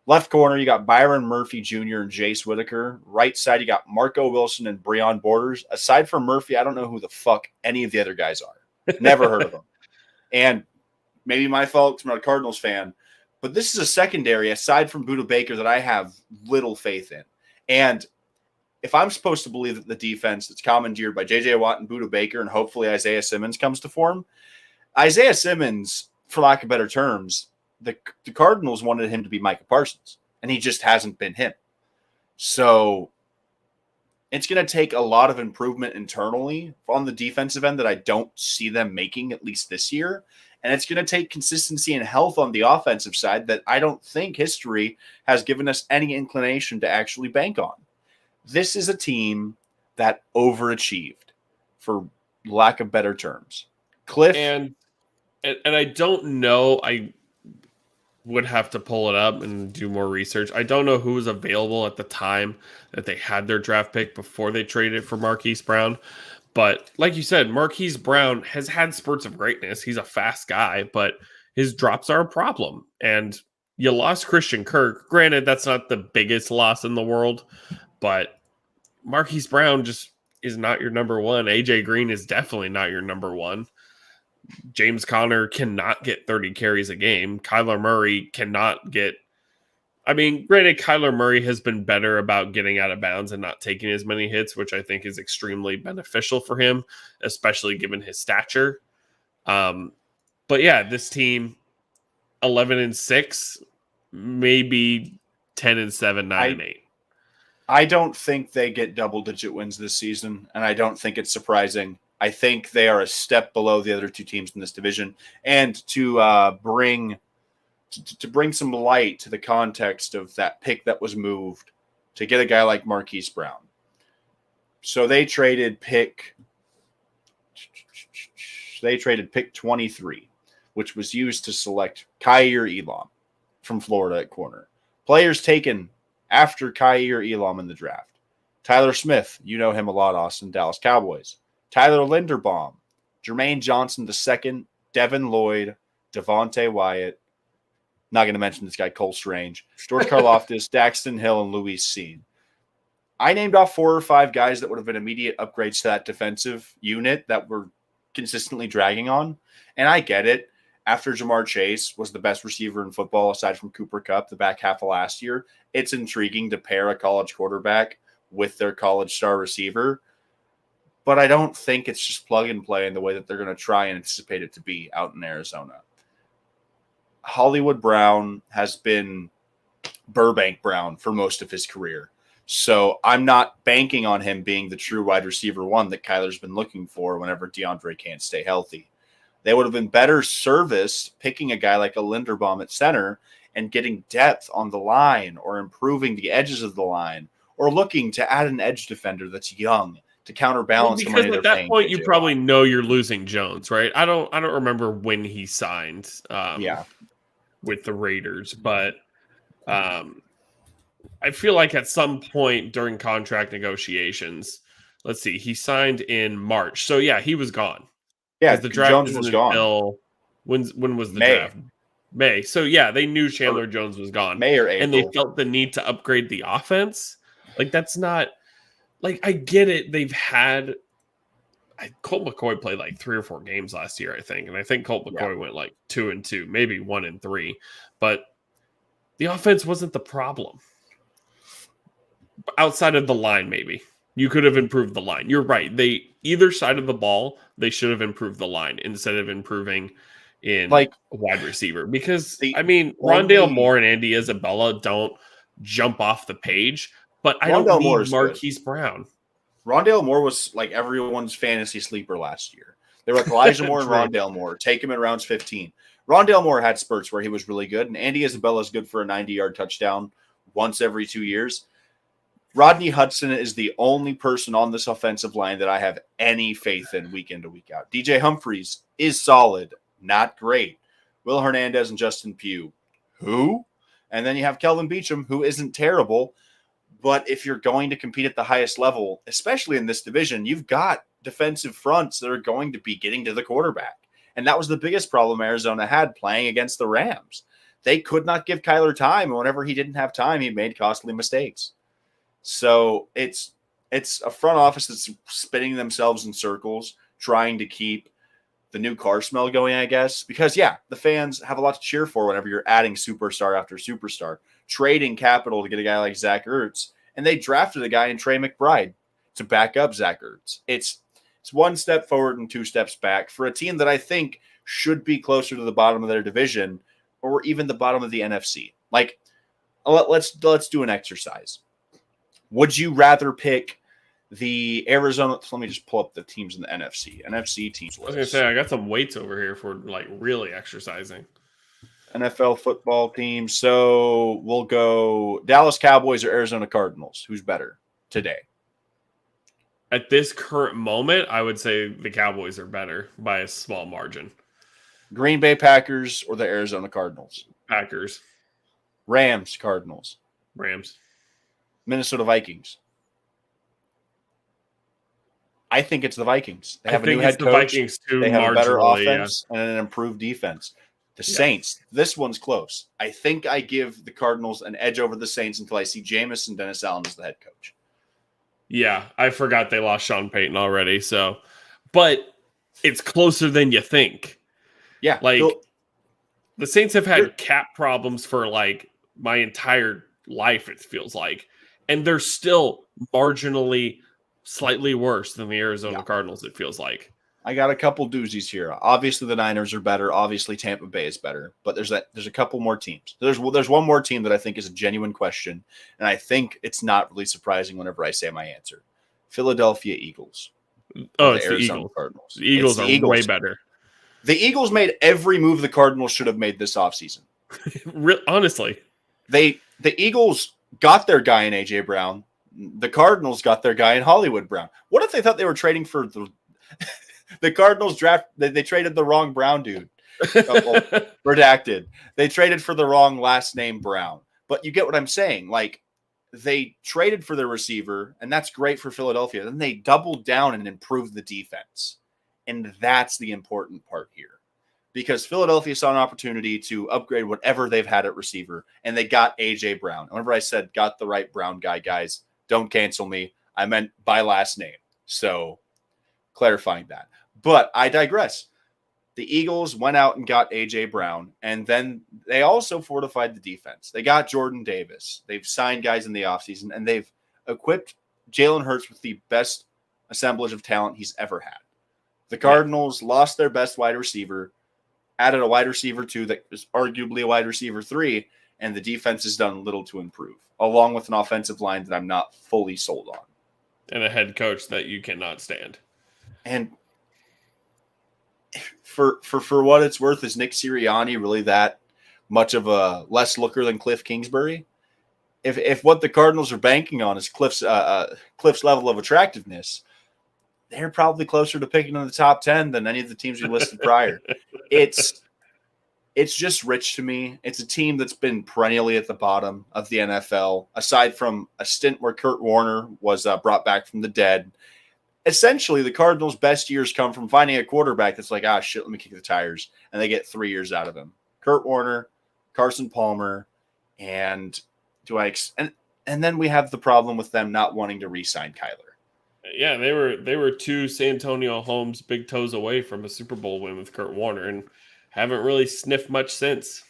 Left corner, you got Byron Murphy Jr. and Jace Whitaker. Right side, you got Marco Wilson and Breon Borders. Aside from Murphy, I don't know who the fuck any of the other guys are. Never heard of them. And maybe my fault because I'm not a Cardinals fan, but this is a secondary, aside from Budda Baker, that I have little faith in. And if I'm supposed to believe that the defense that's commandeered by J.J. Watt and Budda Baker and hopefully Isaiah Simmons comes to form, Isaiah Simmons, for lack of better terms, the Cardinals wanted him to be Micah Parsons, and he just hasn't been him. So it's going to take a lot of improvement internally on the defensive end that I don't see them making, at least this year. And it's going to take consistency and health on the offensive side that I don't think history has given us any inclination to actually bank on. This is a team that overachieved, for lack of better terms. Cliff. And I don't know. would have to pull it up and do more research. I don't know who was available at the time that they had their draft pick before they traded for Marquise Brown. But like you said, Marquise Brown has had spurts of greatness. He's a fast guy, but his drops are a problem. And you lost Christian Kirk. Granted, that's not the biggest loss in the world, but Marquise Brown just is not your number one. AJ Green is definitely not your number one. James Conner cannot get 30 carries a game. Kyler Murray cannot get. I mean, granted, Kyler Murray has been better about getting out of bounds and not taking as many hits, which I think is extremely beneficial for him, especially given his stature. But yeah, this team, 11-6, maybe 10-7, 9-8. I don't think they get double-digit wins this season, and I don't think it's surprising. I think they are a step below the other two teams in this division. And to bring some light to the context of that pick that was moved to get a guy like Marquise Brown. So they traded pick 23, which was used to select Kaiir Elam from Florida at corner. Players taken after Kaiir Elam in the draft. Tyler Smith, you know him a lot, Austin, Dallas Cowboys. Tyler Linderbaum, Jermaine Johnson II, Devin Lloyd, Devontae Wyatt. Not going to mention this guy, Cole Strange, George Karlaftis, Daxton Hill, and Luis Seen. I named off 4 or 5 guys that would have been immediate upgrades to that defensive unit that were consistently dragging on. And I get it. After Jamar Chase was the best receiver in football aside from Cooper Kupp the back half of last year, it's intriguing to pair a college quarterback with their college star receiver. But I don't think it's just plug and play in the way that they're going to try and anticipate it to be out in Arizona. Hollywood Brown has been Burbank Brown for most of his career. So I'm not banking on him being the true wide receiver one that Kyler's been looking for whenever DeAndre can't stay healthy. They would have been better serviced picking a guy like a Linderbaum at center and getting depth on the line or improving the edges of the line or looking to add an edge defender that's young to counterbalance the money they're paying. Because at that point, you probably know you're losing Jones, right? I don't remember when he signed with the Raiders, but I feel like at some point during contract negotiations, let's see, he signed in March. So yeah, he was gone. Yeah, the draft Jones was gone. When was the May. draft? May. So yeah, they knew Chandler Jones was gone. May or April. And they felt the need to upgrade the offense. Like that's not like I get it. They've had Colt McCoy played like 3 or 4 games last year, I think. And I think Colt McCoy went like 2-2, maybe 1-3. But the offense wasn't the problem. Outside of the line, maybe. You could have improved the line. You're right. Either side of the ball, they should have improved the line instead of improving in a wide receiver. Because, Rondale Moore and Andy Isabella don't jump off the page, but I don't need Marquise Brown. Rondale Moore was like everyone's fantasy sleeper last year. They were like Elijah Moore and Rondale Moore. Take him in rounds 15. Rondale Moore had spurts where he was really good, and Andy Isabella is good for a 90-yard touchdown once every 2 years. Rodney Hudson is the only person on this offensive line that I have any faith in week in to week out. DJ Humphries is solid, not great. Will Hernandez and Justin Pugh, who? And then you have Kelvin Beachum, who isn't terrible. But if you're going to compete at the highest level, especially in this division, you've got defensive fronts that are going to be getting to the quarterback. And that was the biggest problem Arizona had playing against the Rams. They could not give Kyler time. And whenever he didn't have time, he made costly mistakes. So it's a front office that's spinning themselves in circles, trying to keep the new car smell going, I guess. Because, the fans have a lot to cheer for whenever you're adding superstar after superstar, trading capital to get a guy like Zach Ertz. And they drafted a guy in Trey McBride to back up Zach Ertz. It's one step forward and 2 steps back for a team that I think should be closer to the bottom of their division or even the bottom of the NFC. Like, let's do an exercise. Would you rather pick the Arizona? Let me just pull up the teams in the NFC teams list. I was going to say, I got some weights over here for like really exercising. NFL football team. So we'll go Dallas Cowboys or Arizona Cardinals. Who's better today? At this current moment, I would say the Cowboys are better by a small margin. Green Bay Packers or the Arizona Cardinals? Packers. Rams, Cardinals. Rams. Minnesota Vikings. I think it's the Vikings. They have a new head the coach. Vikings too, They have a better marginally, offense and an improved defense. The Saints, this one's close. I think I give the Cardinals an edge over the Saints until I see Jameis and Dennis Allen as the head coach. Yeah, I forgot they lost Sean Payton already. So, but it's closer than you think. Yeah. Like, the Saints have had cap problems for like my entire life, it feels like. And they're still marginally slightly worse than the Arizona Cardinals, it feels like. I got a couple doozies here. Obviously, the Niners are better. Obviously, Tampa Bay is better. But there's a couple more teams. There's one more team that I think is a genuine question, and I think it's not really surprising whenever I say my answer. Philadelphia Eagles. Oh, it's the Eagles. Cardinals. The Eagles are way better. The Eagles made every move the Cardinals should have made this offseason. Honestly. The Eagles got their guy in A.J. Brown. The Cardinals got their guy in Hollywood Brown. What if they thought they were trading for the Cardinals draft? They traded the wrong Brown dude. Redacted. They traded for the wrong last name Brown. But you get what I'm saying. Like, they traded for their receiver, and that's great for Philadelphia. Then they doubled down and improved the defense. And that's the important part here. Because Philadelphia saw an opportunity to upgrade whatever they've had at receiver, and they got A.J. Brown. Whenever I said got the right Brown guy, guys, don't cancel me. I meant by last name. So clarifying that. But I digress. The Eagles went out and got A.J. Brown, and then they also fortified the defense. They got Jordan Davis. They've signed guys in the offseason, and they've equipped Jalen Hurts with the best assemblage of talent he's ever had. The Cardinals lost their best wide receiver, added a wide receiver 2 that was arguably a wide receiver 3, and the defense has done little to improve, along with an offensive line that I'm not fully sold on. And a head coach that you cannot stand. And for what it's worth, is Nick Sirianni really that much of a less looker than Cliff Kingsbury? If what the Cardinals are banking on is Cliff's level of attractiveness, they're probably closer to picking in the top 10 than any of the teams we listed prior. It's just rich to me. It's a team that's been perennially at the bottom of the NFL, aside from a stint where Kurt Warner was brought back from the dead. Essentially, the Cardinals' best years come from finding a quarterback that's like, shit, let me kick the tires, and they get 3 years out of him. Kurt Warner, Carson Palmer, and then we have the problem with them not wanting to re-sign Kyler. Yeah, they were 2 Santonio Holmes big toes away from a Super Bowl win with Kurt Warner and haven't really sniffed much since.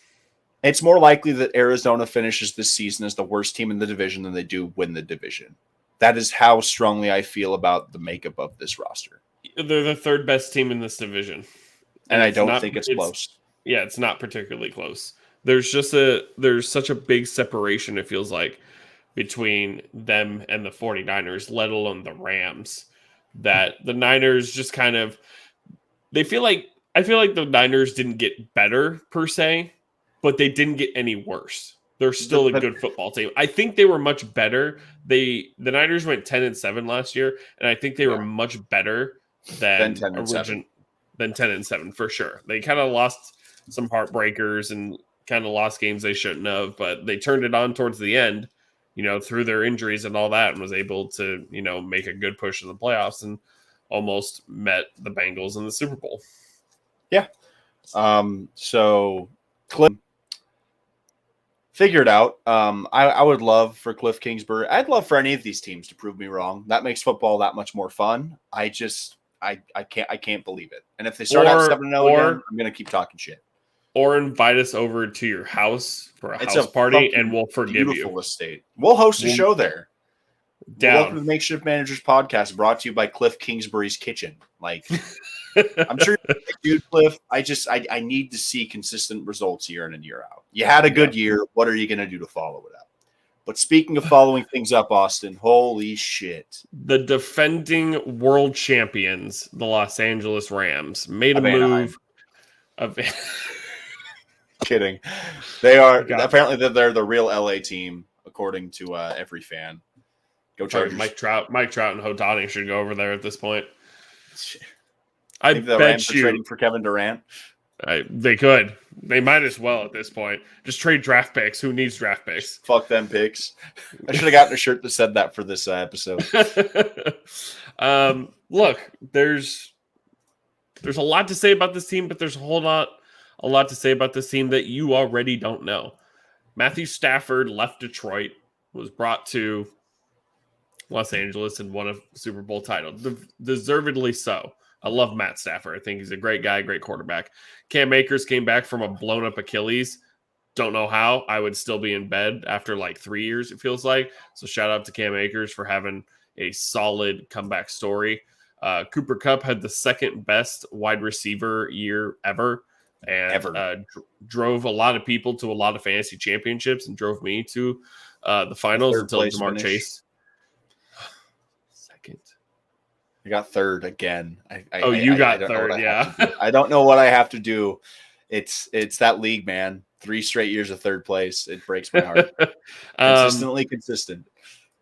It's more likely that Arizona finishes this season as the worst team in the division than they do win the division. That is how strongly I feel about the makeup of this roster. They're the 3rd best team in this division. And I don't think it's close. Yeah, it's not particularly close. There's such a big separation, it feels like, between them and the 49ers, let alone the Rams, that the Niners just kind of, I feel like the Niners didn't get better per se, but they didn't get any worse. They're still a good football team. I think they were much better. The Niners went 10-7 last year, and I think they were much better than 10-7 for sure. They kind of lost some heartbreakers and kind of lost games they shouldn't have, but they turned it on towards the end, through their injuries and all that, and was able to, make a good push in the playoffs and almost met the Bengals in the Super Bowl. Yeah. So Cliff figure it out. I would love for Cliff Kingsbury. I'd love for any of these teams to prove me wrong. That makes football that much more fun. I can't believe it. And if they start out 7-0 again, I'm going to keep talking shit. Or invite us over to your house for a house party, and we'll forgive beautiful you. Estate. We'll host a show there. Welcome to the Makeshift Managers Podcast, brought to you by Cliff Kingsbury's Kitchen. Like, I'm sure you're a dude, Cliff. I need to see consistent results year in and year out. You had a good year. What are you going to do to follow it up? But speaking of following things up, Austin, holy shit. The defending world champions, the Los Angeles Rams, made a move. Kidding. They are apparently they're the real LA team, according to every fan. Go Chargers. Mike Trout and Hodani should go over there at this point. I think the Rams are trading for Kevin Durant. They could. They might as well at this point. Just trade draft picks. Who needs draft picks? Fuck them picks. I should have gotten a shirt that said that for this episode. Look, there's a lot to say about this team, but there's a lot to say about this team that you already don't know. Matthew Stafford left Detroit, was brought to Los Angeles and won a Super Bowl title. Deservedly so. I love Matt Stafford. I think he's a great guy, great quarterback. Cam Akers came back from a blown up Achilles. Don't know how. I would still be in bed after like 3 years, it feels like. So shout out to Cam Akers for having a solid comeback story. Cooper Kupp had the second best wide receiver year ever. And drove a lot of people to a lot of fantasy championships and drove me to the finals until Jamar Chase. Second. I got third again. You got third, yeah. I don't know what I have to do. It's that league, man. 3 straight years of third place. It breaks my heart. Consistently consistent.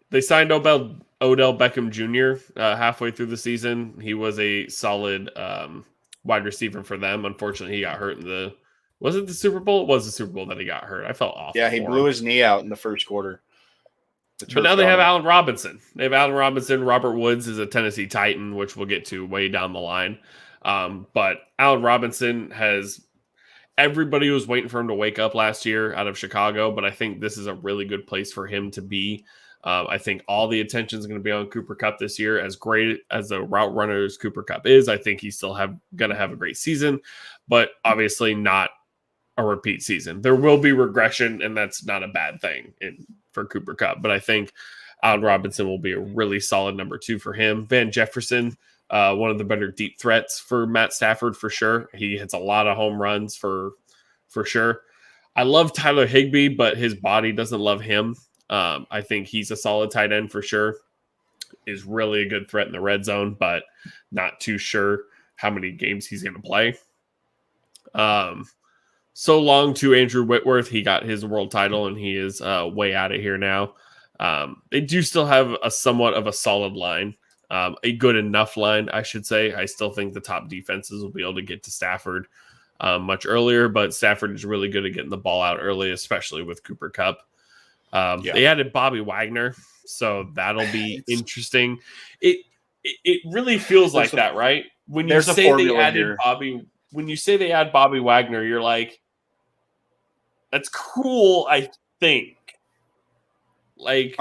They signed Odell Beckham Jr. Halfway through the season. He was a solid wide receiver for them. Unfortunately, he got hurt in was it the Super Bowl? It was the Super Bowl that he got hurt. I felt awful. Yeah, he blew his knee out in the first quarter. But now they have Allen Robinson. They have Allen Robinson. Robert Woods is a Tennessee Titan, which we'll get to way down the line. But Allen Robinson everybody was waiting for him to wake up last year out of Chicago, but I think this is a really good place for him to be. I think all the attention is going to be on Cooper Kupp this year. As great as a route runner as Cooper Kupp is, I think he's still going to have a great season, but obviously not a repeat season. There will be regression, and that's not a bad thing for Cooper Kupp. But I think Allen Robinson will be a really solid number 2 for him. Van Jefferson, one of the better deep threats for Matt Stafford for sure. He hits a lot of home runs for sure. I love Tyler Higbee, but his body doesn't love him. I think he's a solid tight end for sure. Is really a good threat in the red zone, but not too sure how many games he's going to play. So long to Andrew Whitworth. He got his world title, and he is way out of here now. They do still have a somewhat of a solid line, a good enough line, I should say. I still think the top defenses will be able to get to Stafford much earlier, but Stafford is really good at getting the ball out early, especially with Cooper Kupp. They added Bobby Wagner, so that'll be interesting. It really feels like that, right? When you say they added when you say they add Bobby Wagner, you're like, that's cool, I think. Like,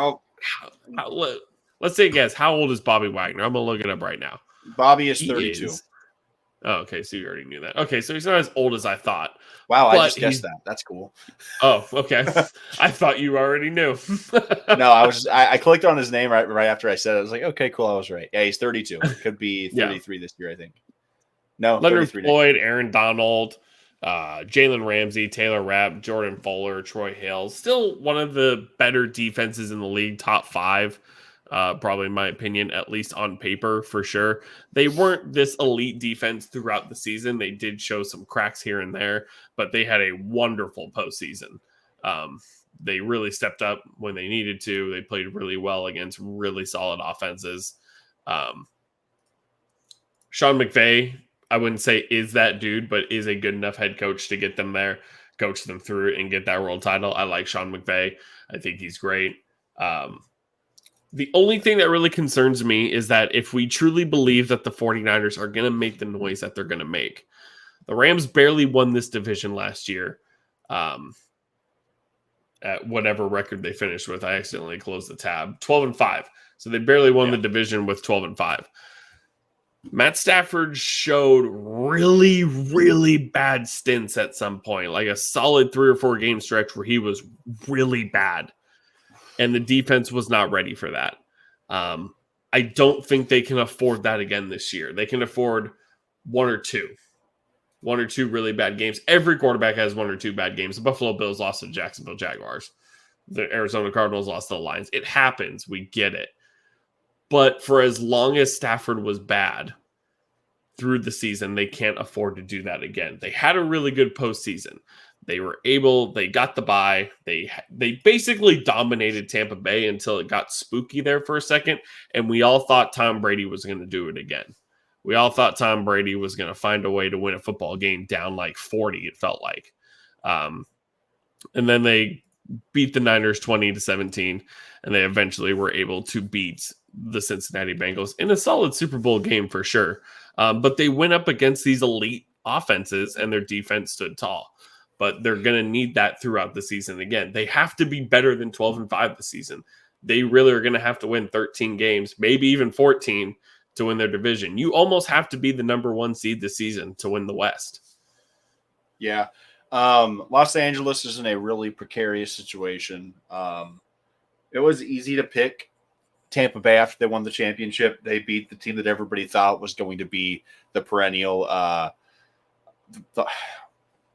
let's say guess. How old is Bobby Wagner? I'm going to look it up right now. Bobby is 32. Oh, okay, so you already knew that. Okay, so he's not as old as I thought. Wow, I just guessed that. That's cool. Oh, okay. I thought you already knew. No, I clicked on his name right after I said it. I was like, okay, cool. I was right. Yeah, he's 32. Could be 33 this year, I think. No, Leonard Floyd, Aaron Donald, Jalen Ramsey, Taylor Rapp, Jordan Fuller, Troy Hill. Still one of the better defenses in the league, top 5. Probably in my opinion, at least on paper for sure. They weren't this elite defense throughout the season. They did show some cracks here and there, but they had a wonderful postseason. They really stepped up when they needed to. They played really well against really solid offenses. Sean McVay, I wouldn't say is that dude, but is a good enough head coach to get them there, coach them through it, and get that world title. I like Sean McVay. I think he's great. The only thing that really concerns me is that if we truly believe that the 49ers are going to make the noise that they're going to make, the Rams barely won this division last year at whatever record they finished with. I accidentally closed the tab. 12-5. So they barely won the division with 12-5. Matt Stafford showed really, really bad stints at some point, like a solid 3 or 4 game stretch where he was really bad. And the defense was not ready for that. I don't think they can afford that again this year. They can afford 1 or 2 really bad games. Every quarterback has 1 or 2 bad games. The Buffalo Bills lost to the Jacksonville Jaguars. The Arizona Cardinals lost to the Lions. It happens. We get it. But for as long as Stafford was bad through the season, they can't afford to do that again. They had a really good postseason. They got the bye. They basically dominated Tampa Bay until it got spooky there for a second. And we all thought Tom Brady was going to do it again. We all thought Tom Brady was going to find a way to win a football game down like 40, it felt like. And then they beat the Niners 20-17, and they eventually were able to beat the Cincinnati Bengals in a solid Super Bowl game for sure. But they went up against these elite offenses, and their defense stood tall. But they're going to need that throughout the season. Again, they have to be better than 12-5 this season. They really are going to have to win 13 games, maybe even 14 to win their division. You almost have to be the number 1 seed this season to win the West. Yeah. Los Angeles is in a really precarious situation. It was easy to pick Tampa Bay after they won the championship. They beat the team that everybody thought was going to be the perennial.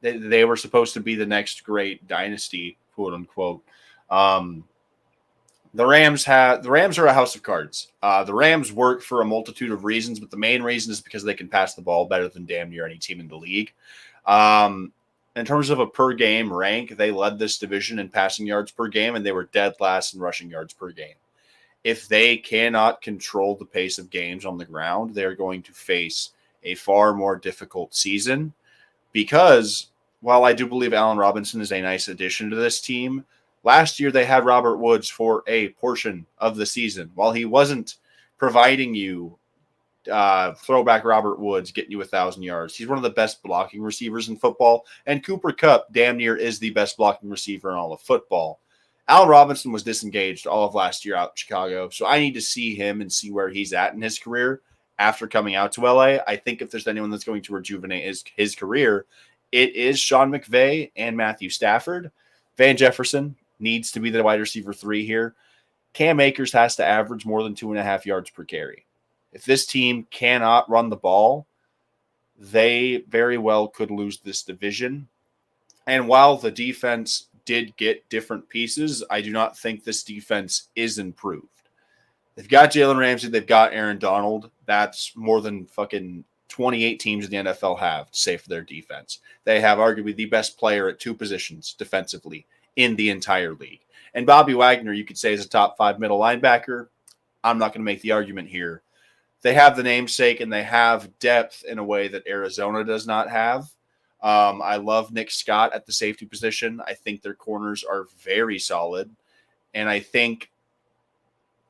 They were supposed to be the next great dynasty, quote unquote. The Rams are a house of cards. The Rams work for a multitude of reasons, but the main reason is because they can pass the ball better than damn near any team in the league. In terms of a per game rank, they led this division in passing yards per game, and they were dead last in rushing yards per game. If they cannot control the pace of games on the ground, they're going to face a far more difficult season, because while I do believe Allen Robinson is a nice addition to this team, last year they had Robert Woods for a portion of the season. While he wasn't providing you throwback Robert Woods getting you 1,000 yards, he's one of the best blocking receivers in football, and Cooper Kupp damn near is the best blocking receiver in all of football. Allen Robinson was disengaged all of last year out in Chicago, so I need to see him and see where he's at in his career after coming out to LA. I think if there's anyone that's going to rejuvenate his career, it is Sean McVay and Matthew Stafford. Van Jefferson needs to be the wide receiver 3 here. Cam Akers has to average more than 2.5 yards per carry. If this team cannot run the ball, they very well could lose this division. And while the defense did get different pieces, I do not think this defense is improved. They've got Jalen Ramsey. They've got Aaron Donald. That's more than fucking 28 teams in the NFL have to say for their defense. They have arguably the best player at 2 positions defensively in the entire league. And Bobby Wagner, you could say, is a top 5 middle linebacker. I'm not going to make the argument here. They have the namesake, and they have depth in a way that Arizona does not have. I love Nick Scott at the safety position. I think their corners are very solid. And I think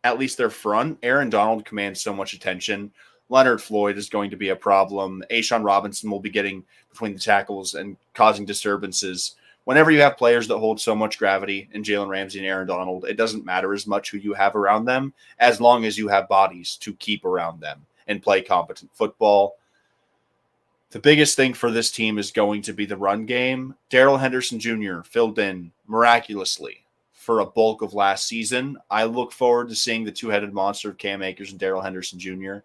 at least their front, Aaron Donald commands so much attention. Leonard Floyd is going to be a problem. A'Shaun Robinson will be getting between the tackles and causing disturbances. Whenever you have players that hold so much gravity in Jalen Ramsey and Aaron Donald, it doesn't matter as much who you have around them, as long as you have bodies to keep around them and play competent football. The biggest thing for this team is going to be the run game. Darrell Henderson Jr. filled in miraculously for a bulk of last season. I look forward to seeing the 2-headed monster of Cam Akers and Darrell Henderson Jr.,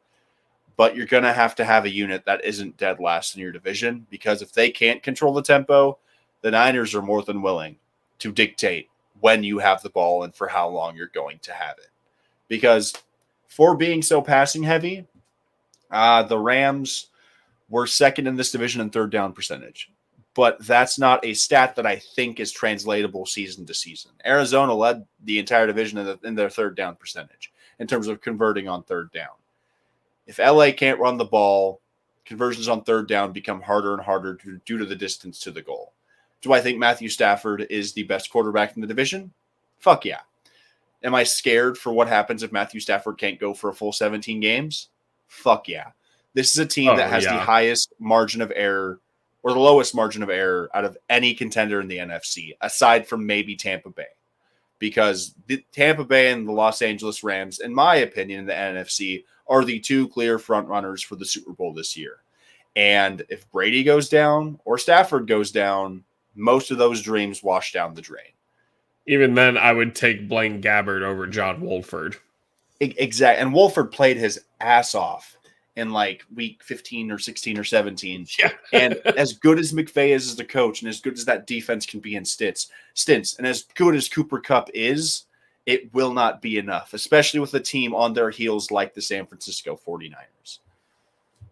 but you're going to have a unit that isn't dead last in your division, because if they can't control the tempo, the Niners are more than willing to dictate when you have the ball and for how long you're going to have it. Because for being so passing heavy, the Rams were second in this division in third down percentage. But that's not a stat that I think is translatable season to season. Arizona led the entire division in their third down percentage in terms of converting on third down. If LA can't run the ball, conversions on third down become harder and harder due to the distance to the goal. Do I think Matthew Stafford is the best quarterback in the division? Fuck yeah. Am I scared for what happens if Matthew Stafford can't go for a full 17 games? Fuck yeah. This is a team that has the highest margin of error, or the lowest margin of error, out of any contender in the NFC, aside from maybe Tampa Bay. Because the Tampa Bay and the Los Angeles Rams, in my opinion, in the NFC, are the 2 clear front runners for the Super Bowl this year. And if Brady goes down or Stafford goes down, most of those dreams wash down the drain. Even then, I would take Blaine Gabbert over John Wolford. Exactly. And Wolford played his ass off in like week 15 or 16 or 17. Yeah. And as good as McVay is as the coach, and as good as that defense can be in stints, and as good as Cooper Kupp is, it will not be enough, especially with a team on their heels like the San Francisco 49ers.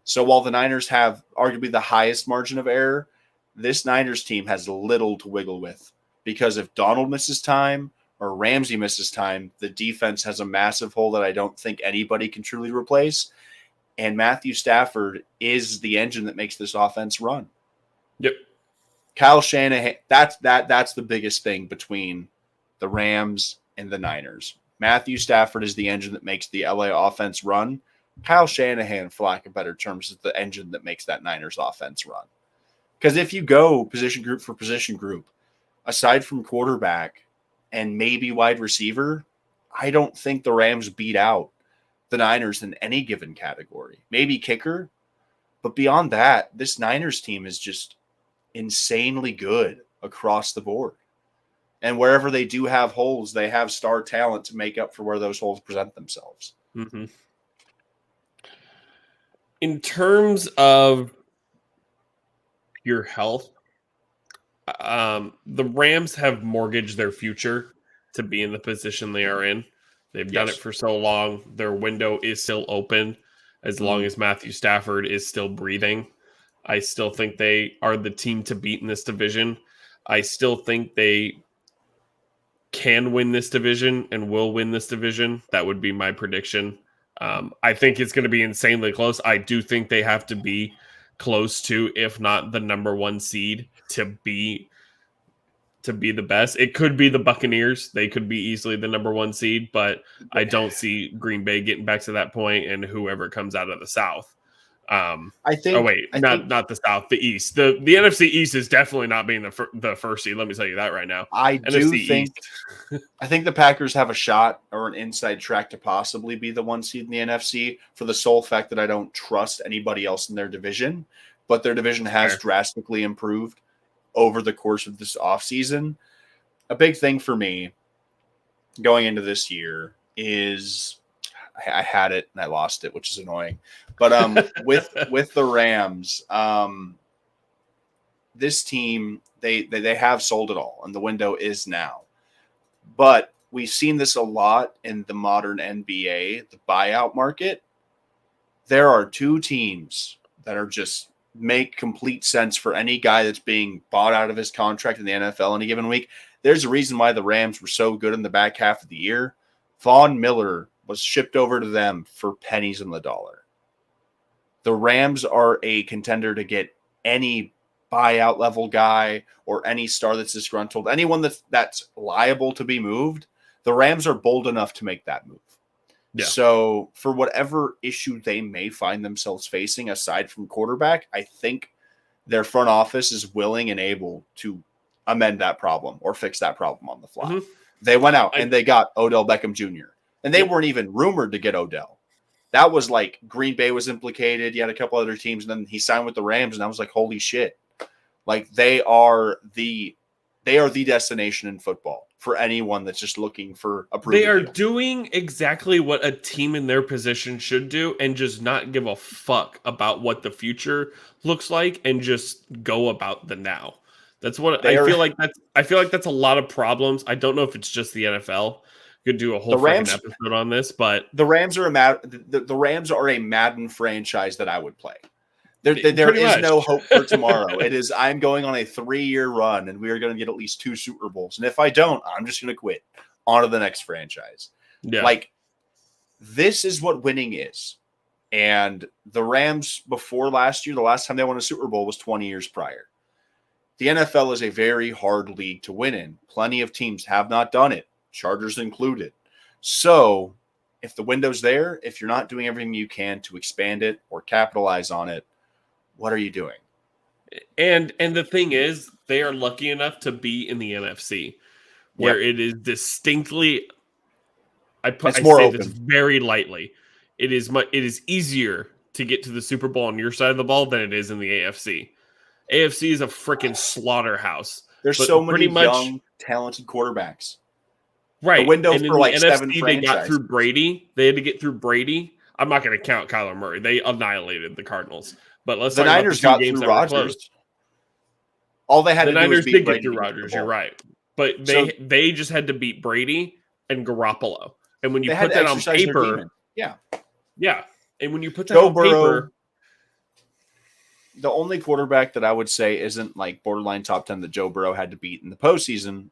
So while the Niners have arguably the highest margin of error, this Niners team has little to wiggle with, because if Donald misses time or Ramsey misses time, the defense has a massive hole that I don't think anybody can truly replace. And Matthew Stafford is the engine that makes this offense run. Yep. Kyle Shanahan, that's the biggest thing between the Rams and the Niners. Matthew Stafford is the engine that makes the LA offense run. Kyle Shanahan, for lack of better terms, is the engine that makes that Niners offense run. Because if you go position group for position group, aside from quarterback and maybe wide receiver, I don't think the Rams beat out the Niners in any given category. Maybe kicker, but beyond that, this Niners team is just insanely good across the board. And wherever they do have holes, they have star talent to make up for where those holes present themselves. Mm-hmm. In terms of your health, the Rams have mortgaged their future to be in the position they are in. They've done it for so long. Their window is still open as long as Matthew Stafford is still breathing. I still think they are the team to beat in this division. I still think they can win this division and will win this division. That would be my prediction. I think it's going to be insanely close. I do think they have to be close to, if not the number one seed, to be the best. It could be the Buccaneers. They could be easily the number one seed, but I don't see Green Bay getting back to that point, and whoever comes out of the South. I think not the South, the East. The NFC East is definitely not being the first seed. Let me tell you that right now. I think the Packers have a shot or an inside track to possibly be the one seed in the NFC for the sole fact that I don't trust anybody else in their division, but their division has drastically improved over the course of this offseason. A big thing for me going into this year is I had it and I lost it, which is annoying. But with the Rams, this team, they have sold it all, and the window is now. But we've seen this a lot in the modern NBA, the buyout market. There are two teams that are just make complete sense for any guy that's being bought out of his contract in the NFL any given week. There's a reason why the Rams were so good in the back half of the year. Von Miller was shipped over to them for pennies on the dollar. The Rams are a contender to get any buyout level guy or any star that's disgruntled, anyone that's liable to be moved. The Rams are bold enough to make that move. Yeah. So for whatever issue they may find themselves facing aside from quarterback, I think their front office is willing and able to amend that problem or fix that problem on the fly. Mm-hmm. They went out and they got Odell Beckham Jr. And they weren't even rumored to get Odell. That was like Green Bay was implicated. You had a couple other teams, and then he signed with the Rams, and I was like, holy shit. Like they are the destination in football for anyone that's just looking for a proven They are deal. Doing exactly what a team in their position should do and just not give a fuck about what the future looks like and just go about the now. That's what I feel like that's a lot of problems. I don't know if it's just the NFL. Could do a whole freaking episode on this, but the Rams are the Rams are a Madden franchise that I would play. There is no hope for tomorrow. It is I'm going on a 3-year run, and we are going to get at least 2 Super Bowls. And if I don't, I'm just going to quit. On to the next franchise. Yeah. Like this is what winning is. And the Rams before last year, the last time they won a Super Bowl was 20 years prior. The NFL is a very hard league to win in. Plenty of teams have not done it. Chargers included. So if the window's there, if you're not doing everything you can to expand it or capitalize on it, what are you doing? And the thing is, they are lucky enough to be in the NFC, where it is distinctly. I say this very lightly. It is easier to get to the Super Bowl on your side of the ball than it is in the AFC. AFC is a freaking slaughterhouse. There's so many young, talented quarterbacks. Right. The window for like NFC, 7 franchises. They got through Brady. They had to get through Brady. I'm not going to count Kyler Murray. They annihilated the Cardinals. But let's talk Niners about the 2 games that were close. All they had to do was beat Brady. Get through Rodgers. You're right. But they just had to beat Brady and Garoppolo. And when you put that on paper, yeah. And when you put that on paper, the only quarterback that I would say isn't like borderline top 10 that Joe Burrow had to beat in the postseason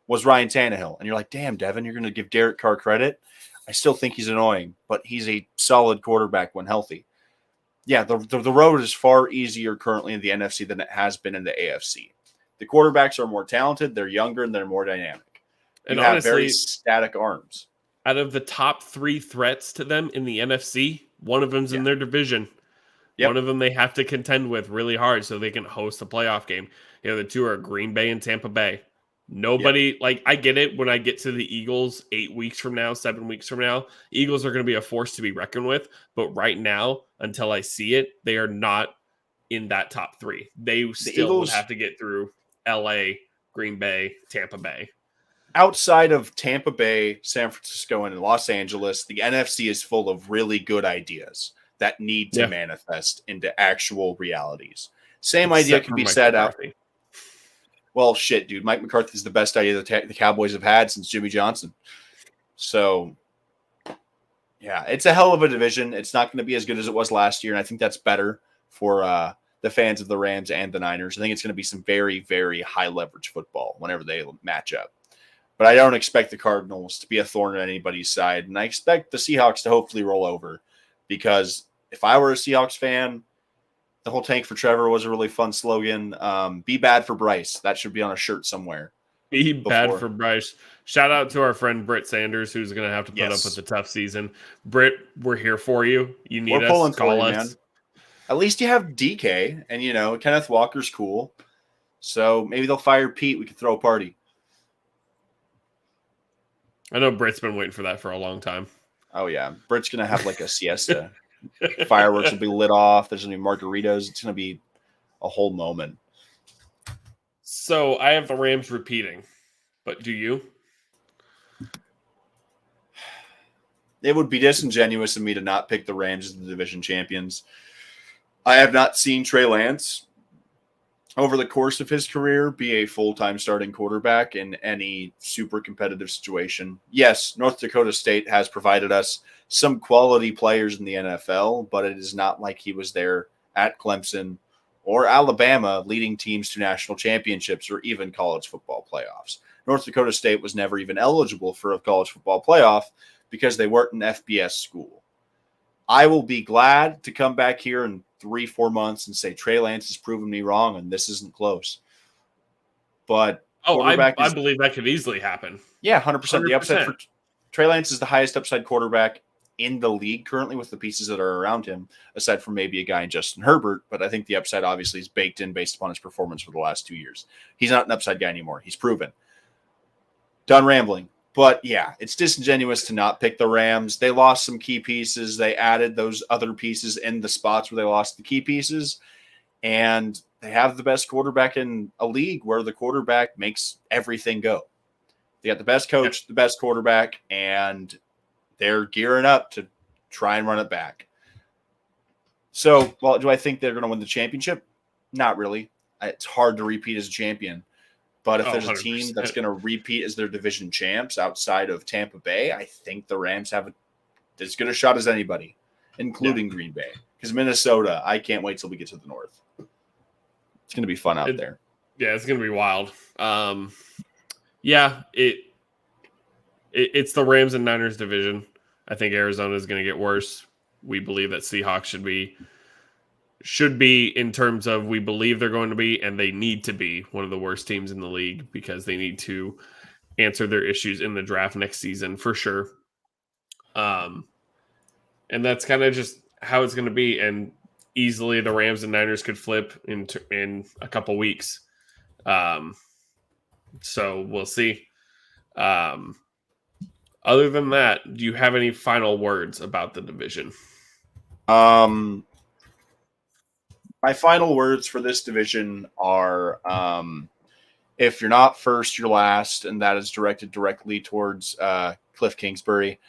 was Ryan Tannehill. And you're like, damn, Devin, you're going to give Derek Carr credit. I still think he's annoying, but he's a solid quarterback when healthy. Yeah, the road is far easier currently in the NFC than it has been in the AFC. The quarterbacks are more talented, they're younger, and they're more dynamic. And You have very honestly, static arms. out of the top 3 threats to them in the NFC, one of them's Yeah. in their division. One Yep. of them they have to contend with really hard so they can host a playoff game. The other two are Green Bay and Tampa Bay. Nobody, like, I get it when I get to the Eagles 8 weeks from now, 7 weeks from now. Eagles are going to be a force to be reckoned with. But right now, until I see it, they are not in that top 3. They still would have to get through LA, Green Bay, Tampa Bay. Outside of Tampa Bay, San Francisco, and Los Angeles, the NFC is full of really good ideas that need to manifest into actual realities. Same idea can be said out. Well, shit, dude. Mike McCarthy is the best idea the Cowboys have had since Jimmy Johnson. So, yeah, it's a hell of a division. It's not going to be as good as it was last year, and I think that's better for the fans of the Rams and the Niners. I think it's going to be some very, very high leverage football whenever they match up. But I don't expect the Cardinals to be a thorn in anybody's side, and I expect the Seahawks to hopefully roll over, because if I were a Seahawks fan, the whole tank for Trevor was a really fun slogan. Be bad for Bryce. That should be on a shirt somewhere. Be bad for Bryce. Shout out to our friend Britt Sanders, who's going to have to put up with the tough season. Britt, we're here for you. You need us. Call us. Man. At least you have DK, and, Kenneth Walker's cool. So maybe they'll fire Pete. We could throw a party. I know Britt's been waiting for that for a long time. Oh, yeah. Britt's going to have like a siesta. Fireworks will be lit off. There's going to be margaritas. It's going to be a whole moment. So I have the Rams repeating, but do you? It would be disingenuous of me to not pick the Rams as the division champions. I have not seen Trey Lance over the course of his career be a full-time starting quarterback in any super competitive situation. Yes, North Dakota State has provided us some quality players in the NFL, but it is not like he was there at Clemson or Alabama leading teams to national championships or even college football playoffs. North Dakota State was never even eligible for a college football playoff because they weren't an FBS school. I will be glad to come back here in 3-4 months and say Trey Lance has proven me wrong and this isn't close. But I believe that could easily happen. Yeah, 100%. The upside for Trey Lance is the highest upside quarterback in the league currently with the pieces that are around him, aside from maybe a guy in Justin Herbert. But I think the upside obviously is baked in based upon his performance for the last 2 years. He's not an upside guy anymore. He's proven. Done rambling. But yeah, it's disingenuous to not pick the Rams. They lost some key pieces. They added those other pieces in the spots where they lost the key pieces. And they have the best quarterback in a league where the quarterback makes everything go. They got the best coach, the best quarterback, and they're gearing up to try and run it back. So, well, do I think they're going to win the championship? Not really. It's hard to repeat as a champion. But if there's a 100%. team that's going to repeat as their division champs outside of Tampa Bay, I think the Rams have as good a shot as anybody, including Green Bay. Because Minnesota, I can't wait till we get to the north. It's going to be fun out there. Yeah, it's going to be wild. It's the Rams and Niners division. I think Arizona is going to get worse. We believe that Seahawks should be in terms of we believe they're going to be, and they need to be one of the worst teams in the league because they need to answer their issues in the draft next season for sure. And that's kind of just how it's going to be. And easily the Rams and Niners could flip in a couple weeks. So we'll see. Other than that, do you have any final words about the division? My final words for this division are, if you're not first, you're last, and that is directed directly towards Cliff Kingsbury.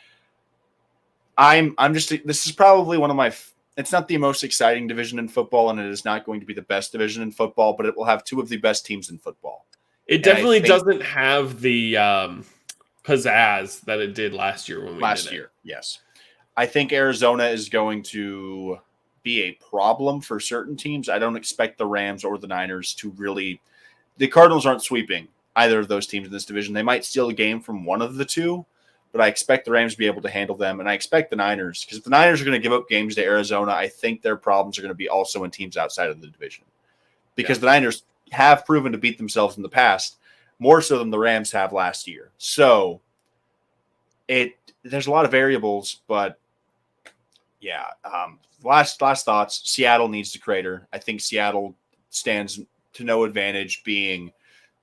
This is probably one of my, it's not the most exciting division in football, and it is not going to be the best division in football, but it will have two of the best teams in football. It definitely doesn't have the pizzazz that it did last year when we did it. Yes. I think Arizona is going to be a problem for certain teams. I don't expect the Rams or the Niners to really – the Cardinals aren't sweeping either of those teams in this division. They might steal a game from one of the two, but I expect the Rams to be able to handle them, and I expect the Niners, because if the Niners are going to give up games to Arizona, I think their problems are going to be also in teams outside of the division, because the Niners have proven to beat themselves in the past, more so than the Rams have last year. So there's a lot of variables, but yeah. Last thoughts. Seattle needs to crater. I think Seattle stands to no advantage being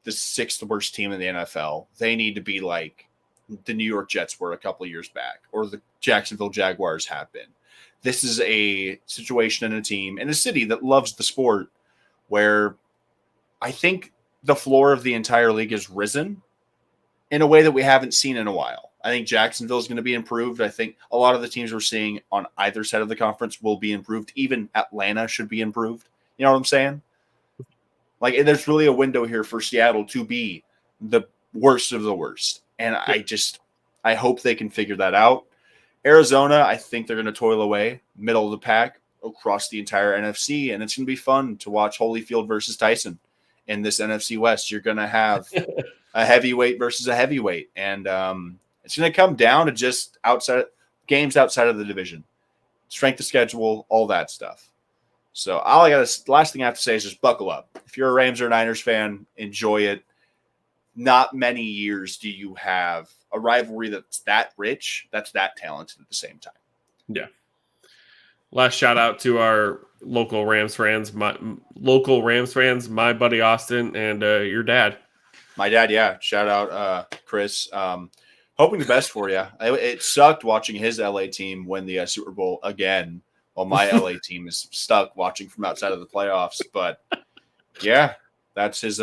the 6th worst team in the NFL. They need to be like the New York Jets were a couple of years back, or the Jacksonville Jaguars have been. This is a situation in a team in a city that loves the sport, where I think the floor of the entire league has risen in a way that we haven't seen in a while. I think Jacksonville is going to be improved. I think a lot of the teams we're seeing on either side of the conference will be improved. Even Atlanta should be improved. You know what I'm saying? Like, there's really a window here for Seattle to be the worst of the worst. And I hope they can figure that out. Arizona, I think they're going to toil away, middle of the pack, across the entire NFC. And it's going to be fun to watch Holyfield versus Tyson in this NFC West. You're going to have a heavyweight versus a heavyweight. And it's going to come down to just games outside of the division, strength of schedule, all that stuff. So last thing I have to say is just buckle up. If you're a Rams or Niners fan, enjoy it. Not many years do you have a rivalry that's that rich, that's that talented at the same time. Yeah. Last shout out to our local Rams fans, my buddy Austin, and your dad. My dad, yeah. Shout out, Chris. Hoping the best for you. It sucked watching his LA team win the Super Bowl again, while my LA team is stuck watching from outside of the playoffs. But yeah, that's his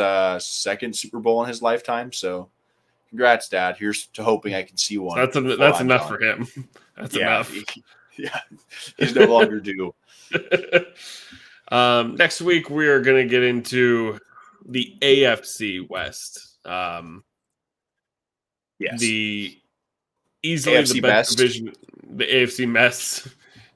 second Super Bowl in his lifetime. So congrats, Dad. Here's to hoping I can see one. So that's enough for him. That's enough. He's no longer due. Next week we are going to get into the AFC West. Yes. The easily AFC the best division, the AFC mess.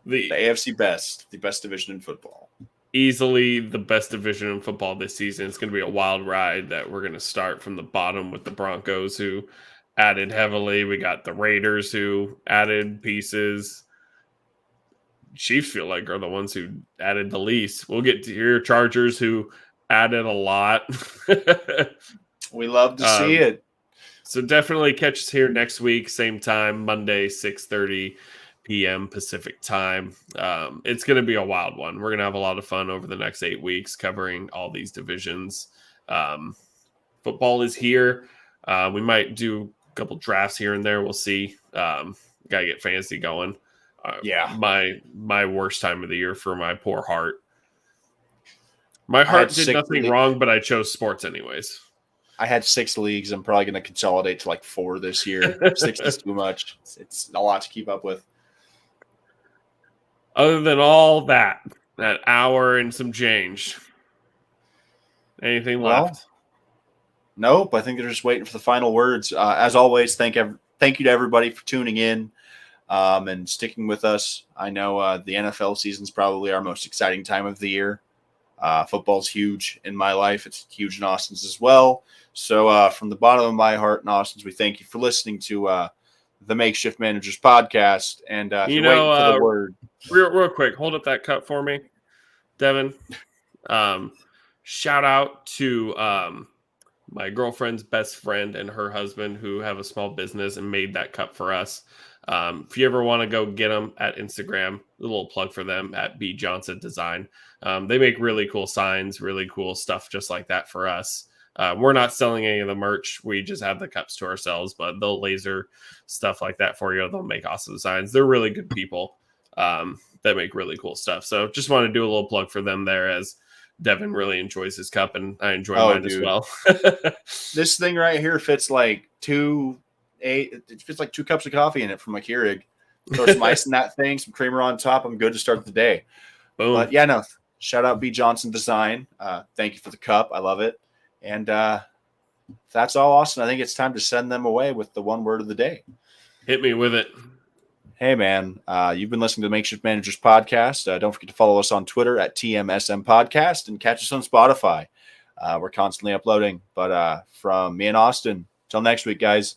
The AFC best, the best division in football. Easily the best division in football this season. It's going to be a wild ride that we're going to start from the bottom with the Broncos, who added heavily. We got the Raiders, who added pieces. Chiefs feel like are the ones who added the least. We'll get to your Chargers, who added a lot. We love to see it. So definitely catch us here next week, same time, Monday, 6:30 p.m. Pacific time. It's going to be a wild one. We're going to have a lot of fun over the next 8 weeks covering all these divisions. Football is here. We might do a couple drafts here and there. We'll see. Got to get fantasy going. My worst time of the year for my poor heart. My heart did nothing wrong, but I chose sports anyways. I had 6 leagues. I'm probably going to consolidate to like 4 this year. 6 is too much. It's a lot to keep up with. Other than all that hour and some change, anything left? Nope. I think they're just waiting for the final words. As always, thank you to everybody for tuning in and sticking with us. I know the NFL season is probably our most exciting time of the year. Football's huge in my life. It's huge in Austin's as well. So from the bottom of my heart and Austin's, we thank you for listening to the Makeshift Managers podcast. And if you're waiting for the word. Real quick, hold up that cut for me, Devin. Shout out to my girlfriend's best friend and her husband, who have a small business and made that cup for us. If you ever want to go get them at Instagram, a little plug for them at B Johnson Design. They make really cool signs, really cool stuff just like that for us. We're not selling any of the merch. We just have the cups to ourselves, but they'll laser stuff like that for you. They'll make awesome designs. They're really good people that make really cool stuff. So just want to do a little plug for them there, as Devin really enjoys his cup and I enjoy mine as well. This thing right here fits like 2 cups of coffee in it from my Keurig. Throw some ice in that thing, some creamer on top. I'm good to start the day. Boom. But yeah, no, shout out B Johnson Design. Thank you for the cup. I love it. And that's all, Austin. I think it's time to send them away with the one word of the day. Hit me with it. Hey, man, you've been listening to the Makeshift Managers podcast. Don't forget to follow us on Twitter at TMSM podcast and catch us on Spotify. We're constantly uploading. But from me and Austin, till next week, guys.